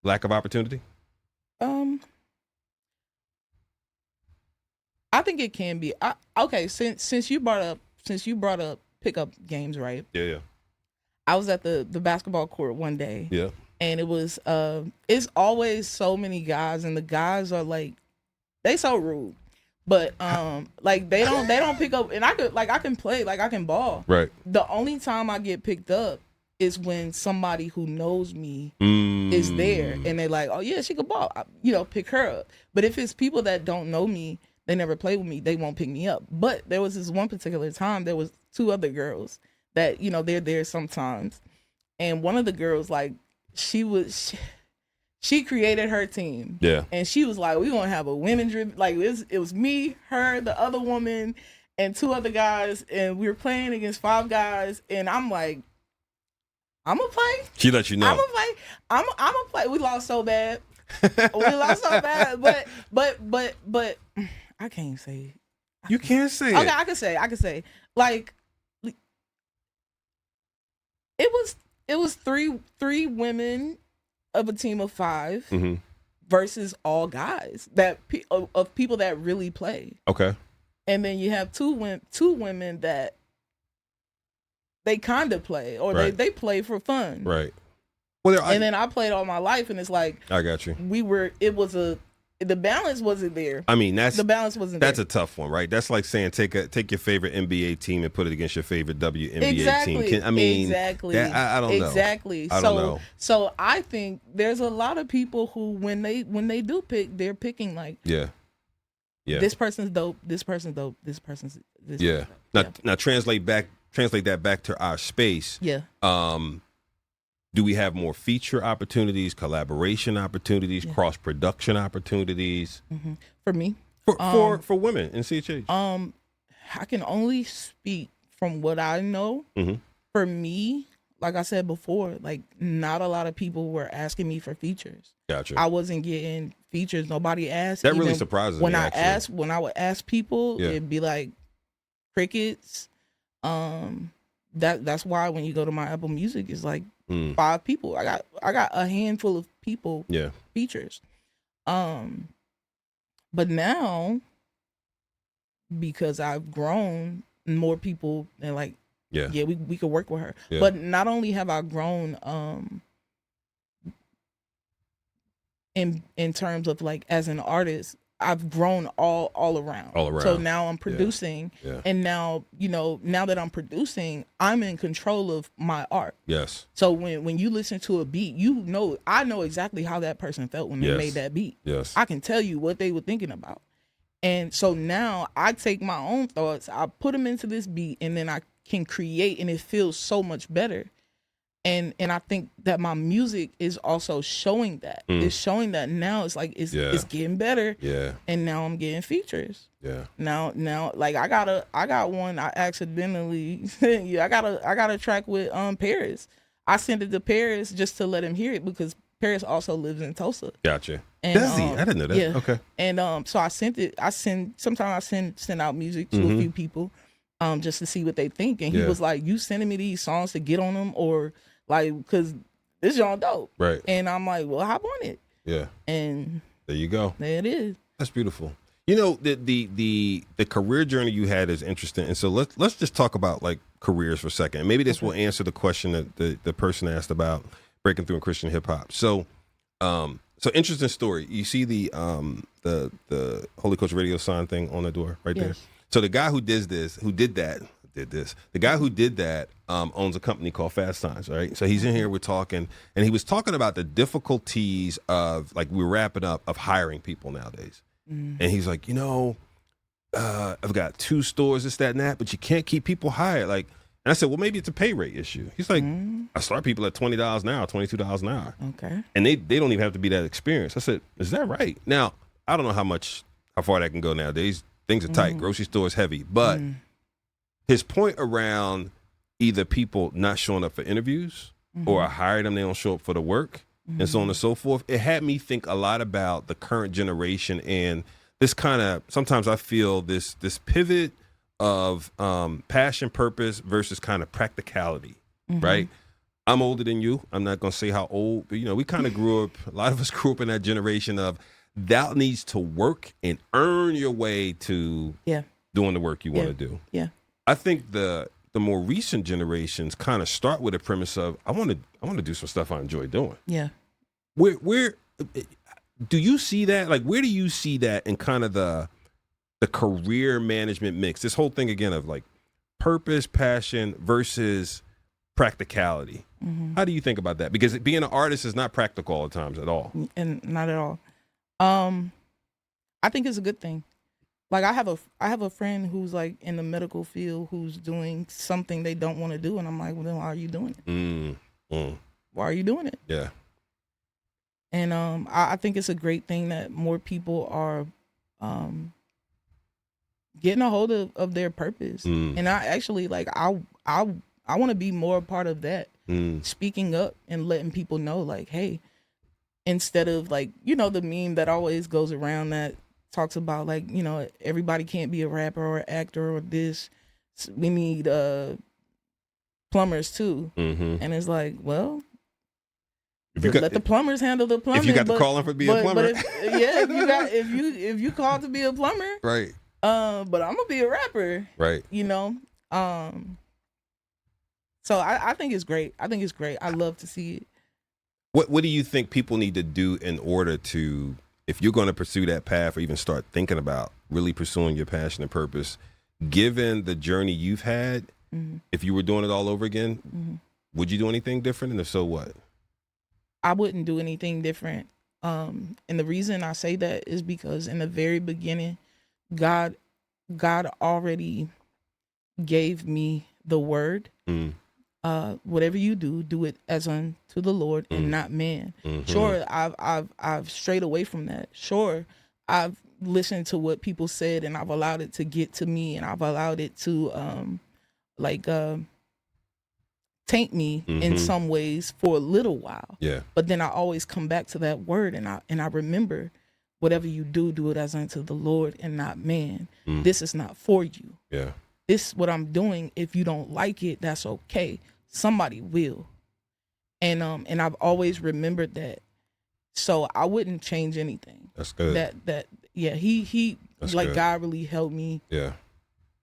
lack of opportunity? I think it can be. Okay, since you brought up pickup games, right? Yeah. I was at the basketball court one day. Yeah. And it was it's always so many guys, and the guys are like, they so rude. But like they don't pick up, and I can play, like I can ball. Right. The only time I get picked up is when somebody who knows me is there, and they're like, oh yeah, she could ball. Pick her up. But if it's people that don't know me, they never play with me, they won't pick me up. But there was this one particular time, there was 2 other girls that, they're there sometimes. And one of the girls, like, she created her team. Yeah. And she was like, we're going to have a women driven, like it was me, her, the other woman, and 2 other guys. And we were playing against 5 guys. And I'm like, I'm gonna play. She let you know. I'm gonna play. I'm gonna play. We lost so bad. But I can't say. You can't say Okay, it. I can say. Like, it was three women of a team of 5 Mm-hmm. versus all guys of people that really play. Okay. And then you have two women that they kind of play, or Right. they play for fun. Right. Well, And then I played all my life, and it's like, I got you. The balance wasn't there. I mean, The balance wasn't that's there. a tough one, right? That's like saying take your favorite NBA team and put it against your favorite WNBA team. Exactly. I don't know. Exactly. I don't know. So I think there's a lot of people who, when they do pick, they're picking like, Yeah. this person's dope, this person's dope, this person's this. Yeah. Now translate that back to our space. Yeah. Do we have more feature opportunities, collaboration opportunities, cross production opportunities For me, for women in CHH? I can only speak from what I know. Mm-hmm. For me, like I said before, like, not a lot of people were asking me for features. Gotcha. I wasn't getting features. Nobody asked. That really surprises when me. When I would ask people, Yeah. it'd be like crickets. That's why when you go to my Apple Music, it's like 5 people. I got a handful of people. Yeah. Features. But now, because I've grown, more people and like, we could work with her. Yeah. But not only have I grown in terms of like as an artist, I've grown all around. All around. So now I'm producing, and now now that I'm producing, I'm in control of my art. Yes. So when you listen to a beat, I know exactly how that person felt when they made that beat. Yes. I can tell you what they were thinking about. And so now I take my own thoughts, I put them into this beat, and then I can create, and it feels so much better. And I think that my music is also showing that. It's showing that now. It's like it's getting better. Yeah. And now I'm getting features. Yeah. Now like I got one I accidentally I got a track with Paris. I sent it to Paris just to let him hear it because Paris also lives in Tulsa. Gotcha. And, Does he? I didn't know that. Yeah. Okay. And so I sent it. Sometimes I send out music to a few people, just to see what they think. And he was like, "You sending me these songs to get on them, or like, because this y'all dope." Right. And I'm like, "Well, hop on it." Yeah. And there you go. There it is. That's beautiful. You know, the career journey you had is interesting, and so let's just talk about like careers for a second. Maybe this will answer the question that the person asked about breaking through in Christian hip hop. So interesting story. You see the Holy Coach Radio sign thing on the door right there. So the guy who did that owns a company called Fast Times, right? So he's in here, we're talking, and he was talking about the difficulties of, like, we're wrapping up, of hiring people nowadays. And he's like, I've got 2 stores, this, that, and that, but you can't keep people hired. Like, and I said, well, maybe it's a pay rate issue. He's like, I start people at $20 an hour, $22 an hour. Okay. And they don't even have to be that experienced. I said, is that right? Now, I don't know how far that can go nowadays. Things are tight. Grocery store is heavy. But his point around either people not showing up for interviews or I hire them, they don't show up for the work, and so on and so forth, it had me think a lot about the current generation and this kind of, sometimes I feel this pivot of passion, purpose versus kind of practicality, right? I'm older than you. I'm not going to say how old, but we kind of grew up, a lot of us grew up in that generation of that needs to work and earn your way to doing the work you want to do. Yeah. I think the more recent generations kind of start with a premise of I want to do some stuff I enjoy doing. Yeah. Where do you see that? Like, where do you see that in kind of the career management mix? This whole thing again of like purpose, passion versus practicality. How do you think about that? Because being an artist is not practical all the times at all. And not at all. I think it's a good thing. Like I have a friend who's like in the medical field who's doing something they don't want to do, and I'm like, well, then why are you doing it? Why are you doing it? Yeah. And I think it's a great thing that more people are getting a hold of their purpose. And I actually like I want to be more a part of that. speaking up and letting people know, like, hey, instead of like, the meme that always goes around that talks about like, everybody can't be a rapper or actor or this. We need plumbers too. And it's like, well, let the plumbers handle the plumbing. If you got the calling for being a plumber, if you called to be a plumber, right? But I'm gonna be a rapper, right? So I think it's great. I love to see it. What do you think people need to do in order to, if you're going to pursue that path or even start thinking about really pursuing your passion and purpose, given the journey you've had, if you were doing it all over again, would you do anything different? And if so, what? I wouldn't do anything different. And the reason I say that is because in the very beginning, God already gave me the word. Whatever you do it as unto the Lord and not man. Sure, I've strayed away from that. Sure, I've listened to what people said and I've allowed it to get to me and I've allowed it to taint me in some ways for a little while. Yeah. But then I always come back to that word and I remember, whatever you do it as unto the Lord and not man. This is not for you. Yeah. This is what I'm doing. If you don't like it, that's okay. Somebody will. And I've always remembered that. So I wouldn't change anything. That's good. He that's like good. God really helped me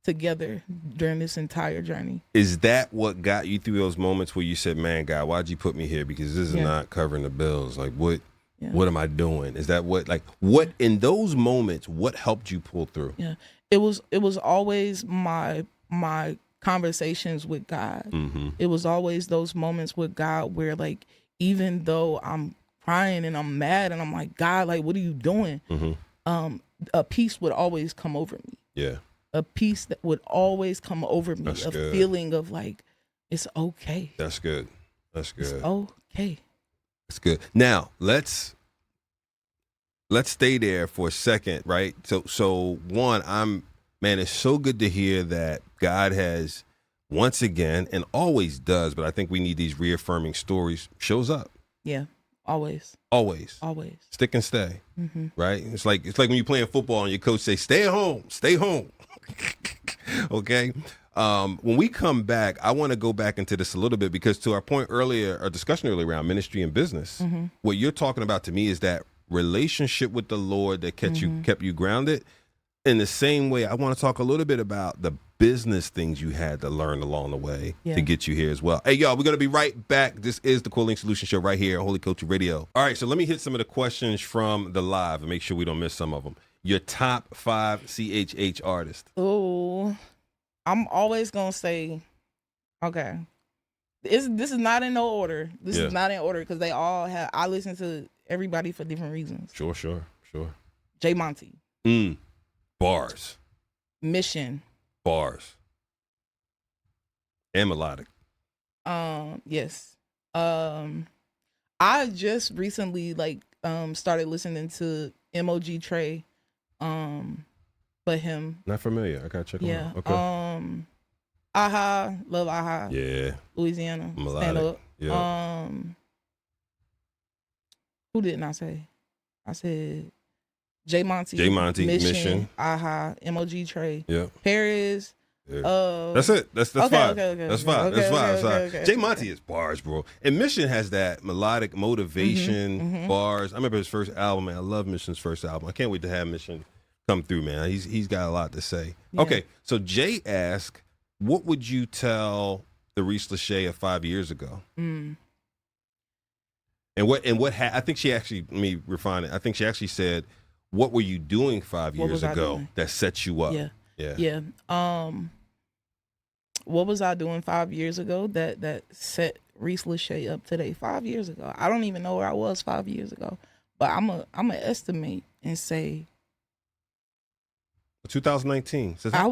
together during this entire journey. Is that what got you through those moments where you said, man, God, why'd you put me here? Because this is not covering the bills. Like what am I doing? Is that what in those moments, what helped you pull through? Yeah. It was always my conversations with God. It was always those moments with God where like, even though I'm crying and I'm mad and I'm like, God, like, what are you doing? A peace would always come over me. Yeah. A peace that would always come over me. That's good. Feeling of like, it's okay. That's good. That's good. It's okay. That's good. Now let's stay there for a second, right? So one, it's so good to hear that God has once again and always does, but I think we need these reaffirming stories, shows up. Yeah, always. Always. Always. Stick and stay. Right? It's like when you're playing football and your coach says, stay home. Okay? When we come back, I want to go back into this a little bit because to our point earlier, our discussion earlier around ministry and business, what you're talking about to me is that relationship with the Lord that kept you grounded. In the same way, I want to talk a little bit about the business things you had to learn along the way to get you here as well. Hey, y'all, we're going to be right back. This is the Quilling Solution Show right here on Holy Culture Radio. All right, so let me hit some of the questions from the live and make sure we don't miss some of them. Your top 5 CHH artists. Oh, I'm always going to say, okay, this is not in no order. This is not in order because they all have, I listen to everybody for different reasons. Sure. J Monty. Bars. Mission. Bars. And melodic. Yes. I just recently started listening to MOG Trey. But him. Not familiar. I gotta check him out. Okay. Aha, love Aha. Yeah. Louisiana. Melodic. Stand up. Yeah. Who didn't I say? I said J Monty, Mission, Aha, MOG Trey, Paris. Yeah. That's it. That's 5. Okay. That's 5. That's 5. Okay. J Monty is bars, bro. And Mission has that melodic motivation, bars. I remember his first album, man. I love Mission's first album. I can't wait to have Mission come through, man. He's got a lot to say. Yeah. Okay, so Jay asked, what would you tell the Reece Lache of 5 years ago? And what I think she actually, let me refine it. I think she actually said, what were you doing 5 years ago that set you up? Yeah. What was I doing 5 years ago that set Reece Lache up today? 5 years ago. I don't even know where I was 5 years ago. But I'm a estimate and say 2019. I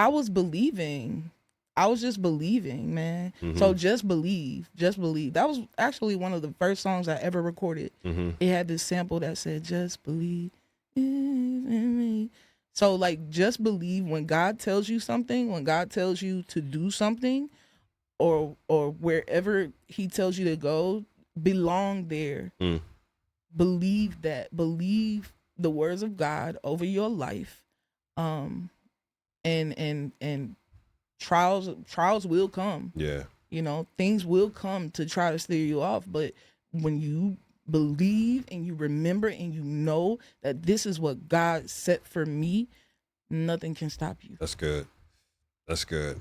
was believing. I was just believing, man. So just believe. That was actually one of the first songs I ever recorded. It had this sample that said, just believe in me. So like, just believe when God tells you something, when God tells you to do something, or wherever he tells you to go, belong there. Believe that. Believe the words of God over your life. And trials will come. Yeah. You know, things will come to try to steer you off, but when you believe and you remember and you know that this is what God set for me, nothing can stop you. That's good. That's good.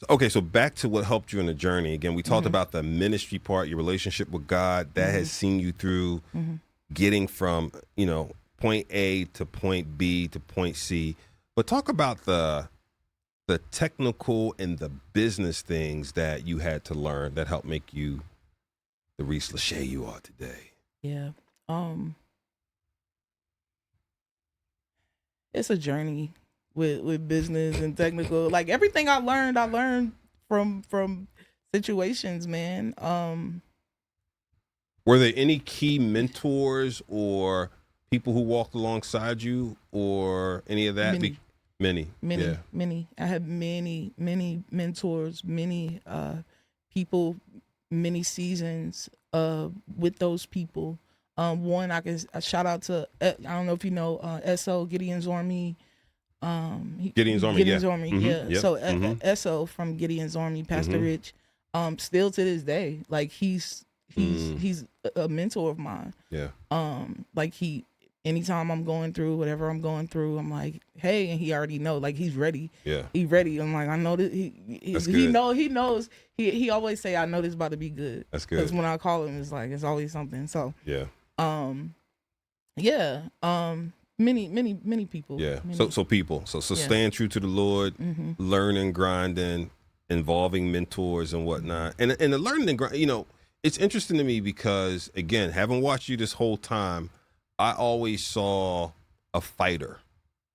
Okay, so back to what helped you in the journey. Again, we talked about the ministry part, your relationship with God. That has seen you through getting from, point A to point B to point C. But talk about the technical and the business things that you had to learn that helped make you the Reece Lache you are today. Yeah. It's a journey with business and technical. Like everything I learned from situations, man. Were there any key mentors or people who walked alongside you or any of that? Many. I had many mentors, many people, many seasons with those people. One I can shout out to. I don't know if you know SO Gideon's Army. Gideon's Army, yeah. Yep. So SO from Gideon's Army, Pastor Rich, still to this day, like he's a mentor of mine. Yeah. Like anytime I'm going through whatever I'm going through, I'm like, hey, and he already know, like he's ready. Yeah. He's ready. I'm like, I know that he knows. He always say, I know this about to be good. That's good. Because when I call him, it's like it's always something. So yeah. Many people. Yeah. So people. So staying true to the Lord, learning, grinding, involving mentors and whatnot. And the learning and grind, it's interesting to me because again, having watched you this whole time, I always saw a fighter.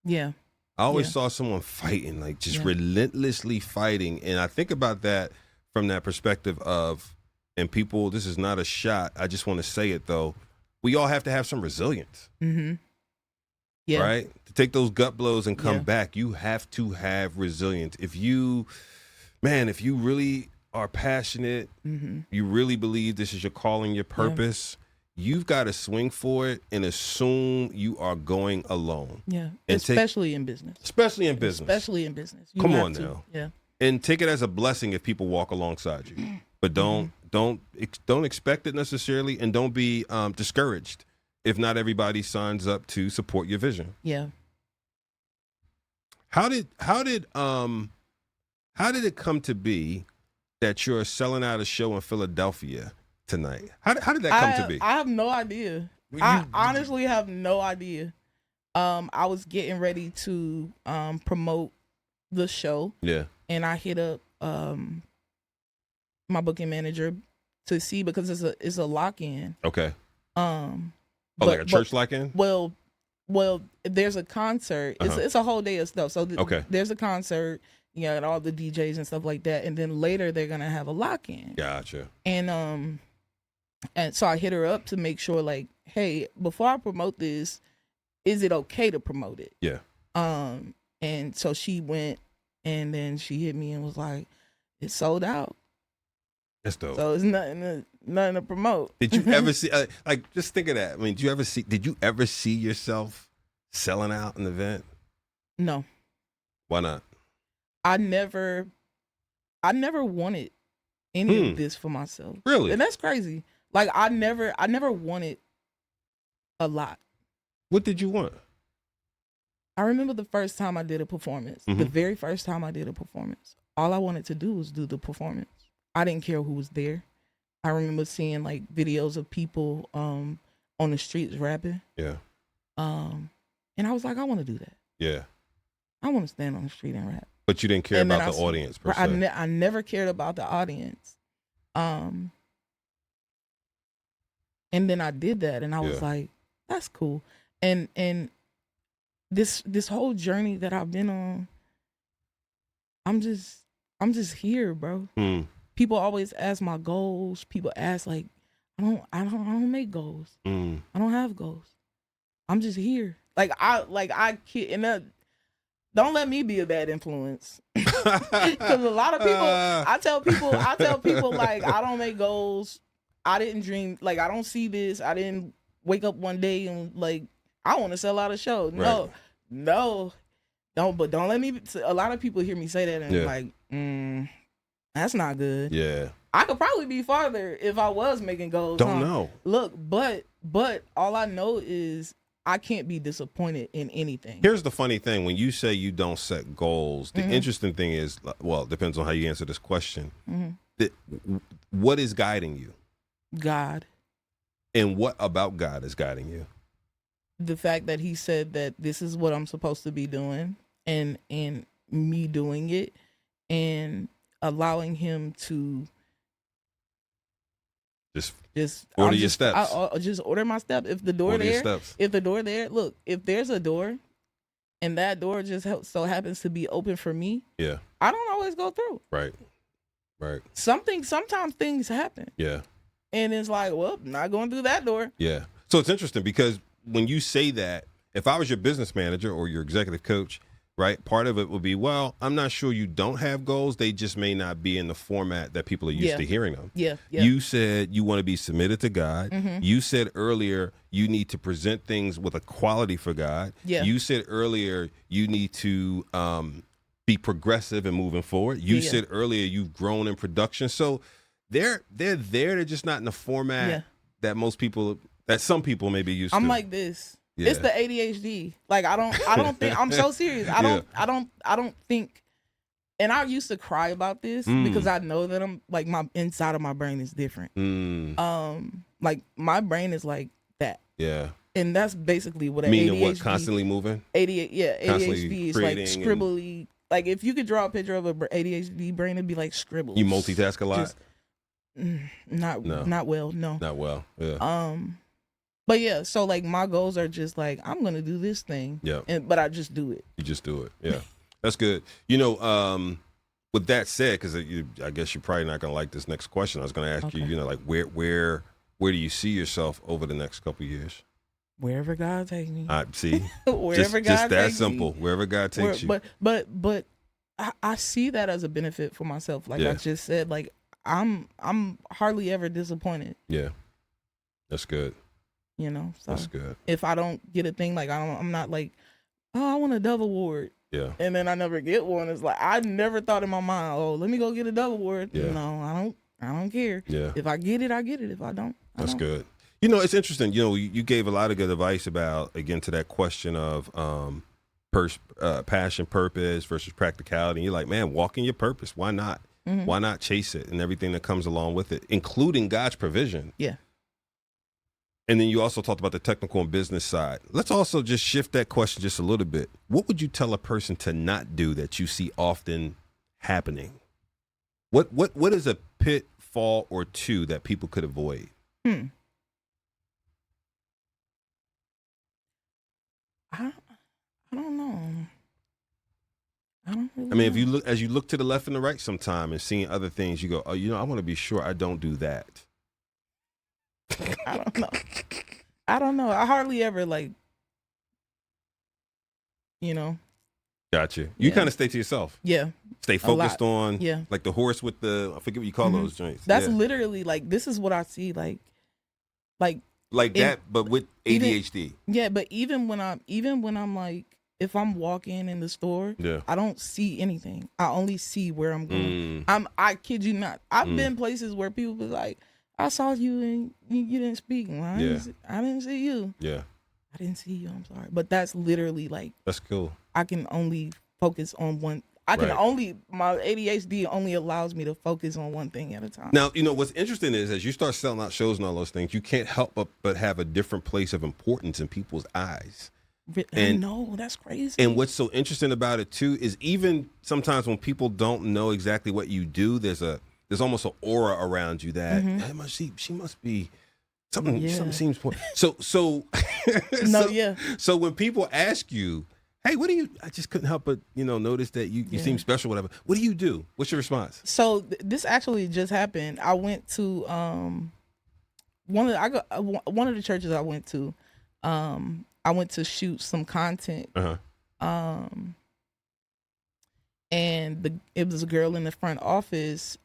Yeah. I always saw someone fighting, like just relentlessly fighting. And I think about that from that perspective of, and people, this is not a shot. I just want to say it though. We all have to have some resilience. Yeah. Right? To take those gut blows and come back, you have to have resilience. If you really are passionate, you really believe this is your calling, your purpose, you've got to swing for it and assume you are going alone. Yeah. Especially in business. Especially in business. You Come on to. now. Yeah. And take it as a blessing if people walk alongside you. But don't expect it necessarily, and don't be discouraged if not everybody signs up to support your vision. Yeah. How did it come to be that you're selling out a show in Philadelphia tonight? How did that come to be? I have no idea. I honestly have no idea. I was getting ready to promote the show. Yeah. And I hit up my booking manager to see, because it's a lock-in. Okay. Like a church lock-in? Well, there's a concert. It's a whole day of stuff. So there's a concert, and all the DJs and stuff like that. And then later they're gonna have a lock-in. Gotcha. And so I hit her up to make sure, like, hey, before I promote this, is it okay to promote it? Yeah. And so she went, and then she hit me and was like, it's sold out. That's dope. So it's nothing to promote. Did you ever see, like, just think of that. I mean, did you ever see yourself selling out an event? No. Why not? I never wanted any of this for myself. Really? And that's crazy. Like, I never wanted a lot. What did you want? I remember the first time I did a performance, the very first time I did a performance, all I wanted to do was do the performance. I didn't care who was there. I remember seeing like videos of people on the streets rapping. Yeah. And I was like, I want to do that. Yeah. I want to stand on the street and rap. But you didn't care about the audience per se. I never cared about the audience. And then I did that, and I was like, that's cool. And this whole journey that I've been on, I'm just here, bro. People always ask my goals. People ask, like, I don't make goals. I don't have goals. I'm just here. Like I kid, and don't let me be a bad influence. Because a lot of people, I tell people like, I don't make goals. I didn't dream, like, I don't see this. I didn't wake up one day and like, I want to sell out a show. No, don't let me. A lot of people hear me say that and like, that's not good. Yeah. I could probably be farther if I was making goals. Don't know. Look, but all I know is I can't be disappointed in anything. Here's the funny thing. When you say you don't set goals, the interesting thing is, well, it depends on how you answer this question. What is guiding you? God. And what about God is guiding you? The fact that he said that this is what I'm supposed to be doing and me doing it and allowing him to just order your steps. I'll just order my step. If the door there, look, if there's a door and that door just so happens to be open for me, yeah, I don't always go through. Right. Sometimes things happen. Yeah. And it's like, well, not going through that door. Yeah. So it's interesting because when you say that, if I was your business manager or your executive coach, right, part of it would be, well, I'm not sure you don't have goals. They just may not be in the format that people are used to hearing them. Yeah. You said you want to be submitted to God. You said earlier you need to present things with a quality for God. Yeah. You said earlier you need to be progressive and moving forward. You said earlier you've grown in production. So they're there. They're just not in the format that some people may be used to. I'm like this. Yeah. It's the ADHD. Like I don't think I'm so serious. I don't think, and I used to cry about this because I know that I'm like my inside of my brain is different. Like my brain is like that. Yeah. And that's basically what meaning ADHD. What, constantly moving? ADHD is like scribbly. Like if you could draw a picture of a ADHD brain, it'd be like scribbles. You multitask a lot. Not well. No. Not well. Yeah. But yeah, so like my goals are just like I'm gonna do this thing. Yeah. But I just do it. You just do it. Yeah. That's good. You know, with that said, because I guess you're probably not gonna like this next question. I was gonna ask you, you know, like where do you see yourself over the next couple of years? Wherever God takes me. I see. Wherever God just that takes simple. Me. Wherever God takes you. But I see that as a benefit for myself. Like I just said, like I'm hardly ever disappointed. Yeah. That's good. You know, so that's good. If I don't get a thing, like I'm not like, oh, I want a Dove Award. Yeah. And then I never get one. It's like I never thought in my mind, oh, let me go get a Dove Award. Yeah. No, I don't care. Yeah. If I get it, I get it. If I don't, that's good. You know, it's interesting. You know, you gave a lot of good advice about, again, to that question of passion, purpose versus practicality. And you're like, man, walk in your purpose. Why not? Why not chase it and everything that comes along with it, including God's provision? Yeah. And then you also talked about the technical and business side. Let's also just shift that question just a little bit. What would you tell a person to not do that you see often happening? What is a pitfall or two that people could avoid? I don't know. I don't really mean, know. As you look to the left and the right sometime and seeing other things, you go, oh, you know, I want to be sure I don't do that. I don't know. I hardly ever like, you know. Gotcha. You kind of stay to yourself. Yeah. Stay focused on, like the horse with the, I forget what you call those joints. That's literally like, this is what I see. Like that, but with ADHD. But even when I'm like, if I'm walking in the store, I don't see anything. I only see where I'm going. I kid you not. I've been places where people be like, I saw you and you didn't speak. Well, I didn't see you. Yeah. I didn't see you. I'm sorry. But that's literally like. That's cool. I can only focus on one. My ADHD only allows me to focus on one thing at a time. Now, you know, what's interesting is as you start selling out shows and all those things, you can't help but have a different place of importance in people's eyes. I know, that's crazy. And what's so interesting about it too is even sometimes when people don't know exactly what you do, there's almost an aura around you that she must be something seems so so when people ask you, hey, what do you, I just couldn't help but notice that you seem special, whatever, what do you do? What's your response? So this actually just happened. I went to one of the churches I went to. I went to shoot some content. and it was a girl in the front office.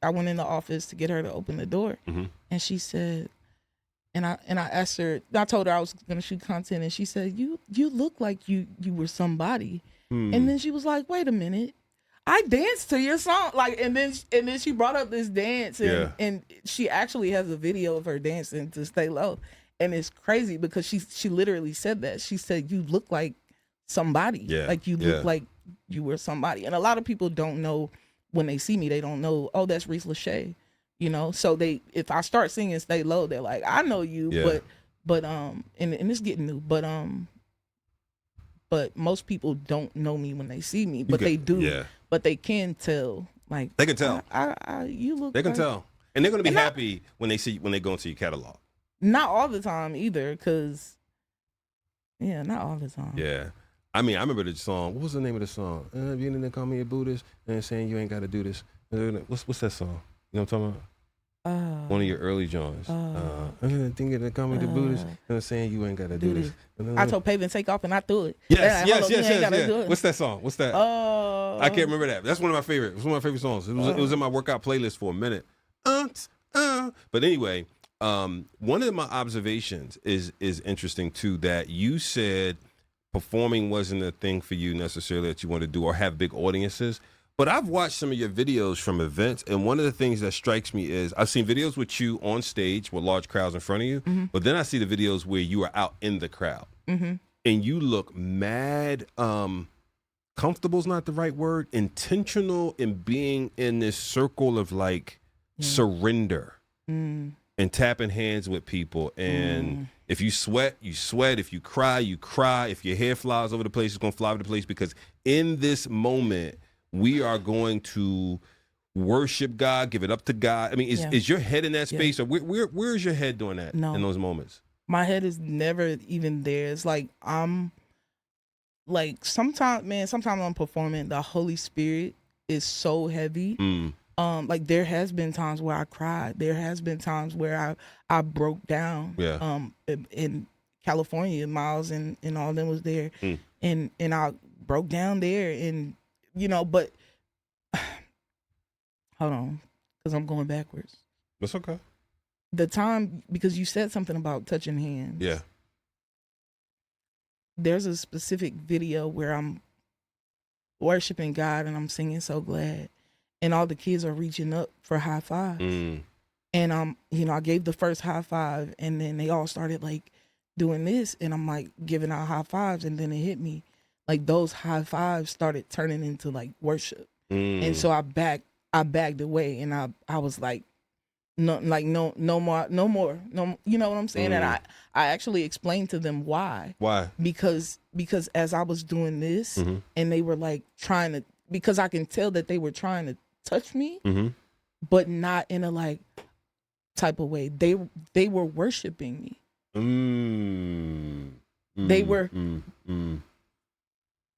I went in the office to get her to open the door, and she said, and I asked her. I told her I was gonna shoot content, and she said, "You look like you were somebody." And then she was like, "Wait a minute, I danced to your song." Like, and then she brought up this dance, and she actually has a video of her dancing to Stay Low, and it's crazy because she literally said that. She said, "You look like somebody, like you look like you were somebody." And a lot of people don't know when they see me, they don't know, oh, that's Reece Lache, you know. So if I start singing Stay Low, they're like, I know you, but and it's getting new, but most people don't know me when they see me, but they do, but they can tell, like they can tell. You look. They can tell, and they're gonna be happy when they go into your catalog. Not all the time either, cause not all the time. Yeah. I mean, I remember the song. What was the name of the song? You didn't call me a Buddhist and saying you ain't got to do this. What's that song? You know what I'm talking about? One of your early joints. Think you call me the Buddhist and saying you ain't got to do this. I told Pavin take off and I threw it. Yes. What's that song? What's that? I can't remember that. That's one of my favorite. It was one of my favorite songs. It was in my workout playlist for a minute. But anyway, one of my observations is interesting too, that you said performing wasn't a thing for you necessarily that you want to do or have big audiences. But I've watched some of your videos from events, and one of the things that strikes me is I've seen videos with you on stage with large crowds in front of you, but then I see the videos where you are out in the crowd, and you look mad, comfortable's not the right word, intentional in being in this circle of like surrender and tapping hands with people. And if you sweat, you sweat. If you cry, you cry. If your hair flies over the place, it's going to fly over the place, because in this moment, we are going to worship God, give it up to God. I mean, is your head in that space, or where is your head doing that in those moments? My head is never even there. It's like I'm like sometimes I'm performing, the Holy Spirit is so heavy. Like there has been times where I cried. There has been times where I broke down. In California, Miles and all them was there, and I broke down there, and but hold on, because I'm going backwards. That's okay. The time, because you said something about touching hands. Yeah. There's a specific video where I'm worshiping God and I'm singing So Glad, and all the kids are reaching up for high fives. And I gave the first high five, and then they all started like doing this, and I'm like giving out high fives, and then it hit me. Like those high fives started turning into like worship. And so I backed away, and I was like, no more. You know what I'm saying? And I actually explained to them why. Because as I was doing this, and they were like trying to, because I can tell that they were trying to touch me, but not in a like type of way. They were worshiping me. They were.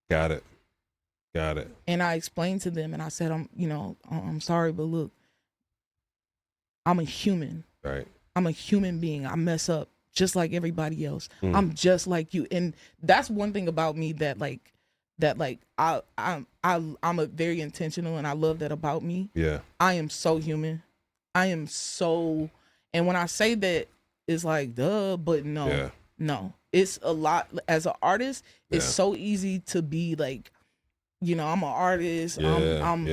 Got it. And I explained to them, and I said, I'm sorry, but look, I'm a human. Right. I'm a human being. I mess up just like everybody else. I'm just like you. And that's one thing about me that I'm a very intentional, and I love that about me. Yeah. I am so human. And when I say that, it's like, duh, but no. It's a lot. As an artist, it's so easy to be like, I'm an artist. I'm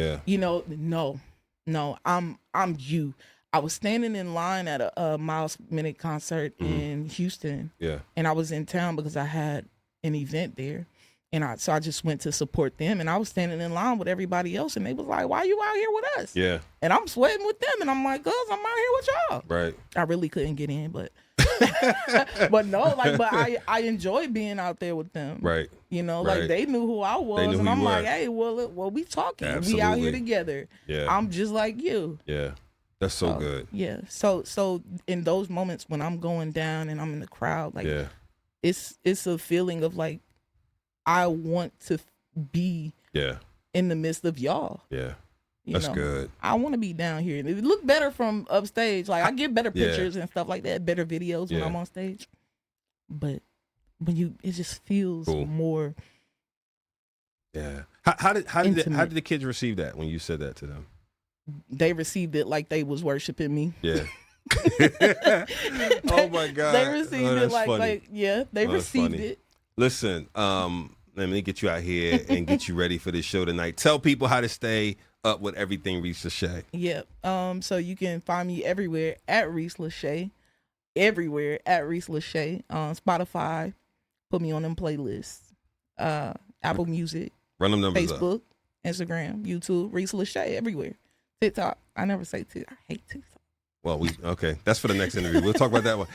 you. I was standing in line at a Miles Minute concert in Houston. Yeah. And I was in town because I had an event there. And so I just went to support them, and I was standing in line with everybody else, and they was like, "Why you out here with us?" Yeah. And I'm sweating with them, and I'm like, "Cause I'm out here with y'all." Right. I really couldn't get in, but but I enjoy being out there with them. Right. Like they knew who I was, and I'm like, "Hey, well, we talking. Absolutely. We out here together. Yeah. I'm just like you." Yeah. That's so good. Yeah. So in those moments when I'm going down and I'm in the crowd, like, it's a feeling of like, I want to be in the midst of y'all. Yeah. That's good. I want to be down here. It look better from upstage. Like I get better pictures and stuff like that, better videos when I'm on stage. But when it just feels more Yeah. How did Intimate. the kids receive that when you said that to them? They received it like they was worshiping me. Yeah. Oh my God. They received it like they received funny. it. Listen, let me get you out here and get you ready for this show tonight. Tell people how to stay up with everything Reece Lache. Yep. So you can find me everywhere at Reece Lache. Everywhere at Reece Lache. Spotify. Put me on them playlists. Apple Music. Run them numbers up. Facebook, Instagram, YouTube, Reece Lache, everywhere. TikTok. I never say TikTok. I hate TikTok. Well, okay. That's for the next interview. We'll talk about that one.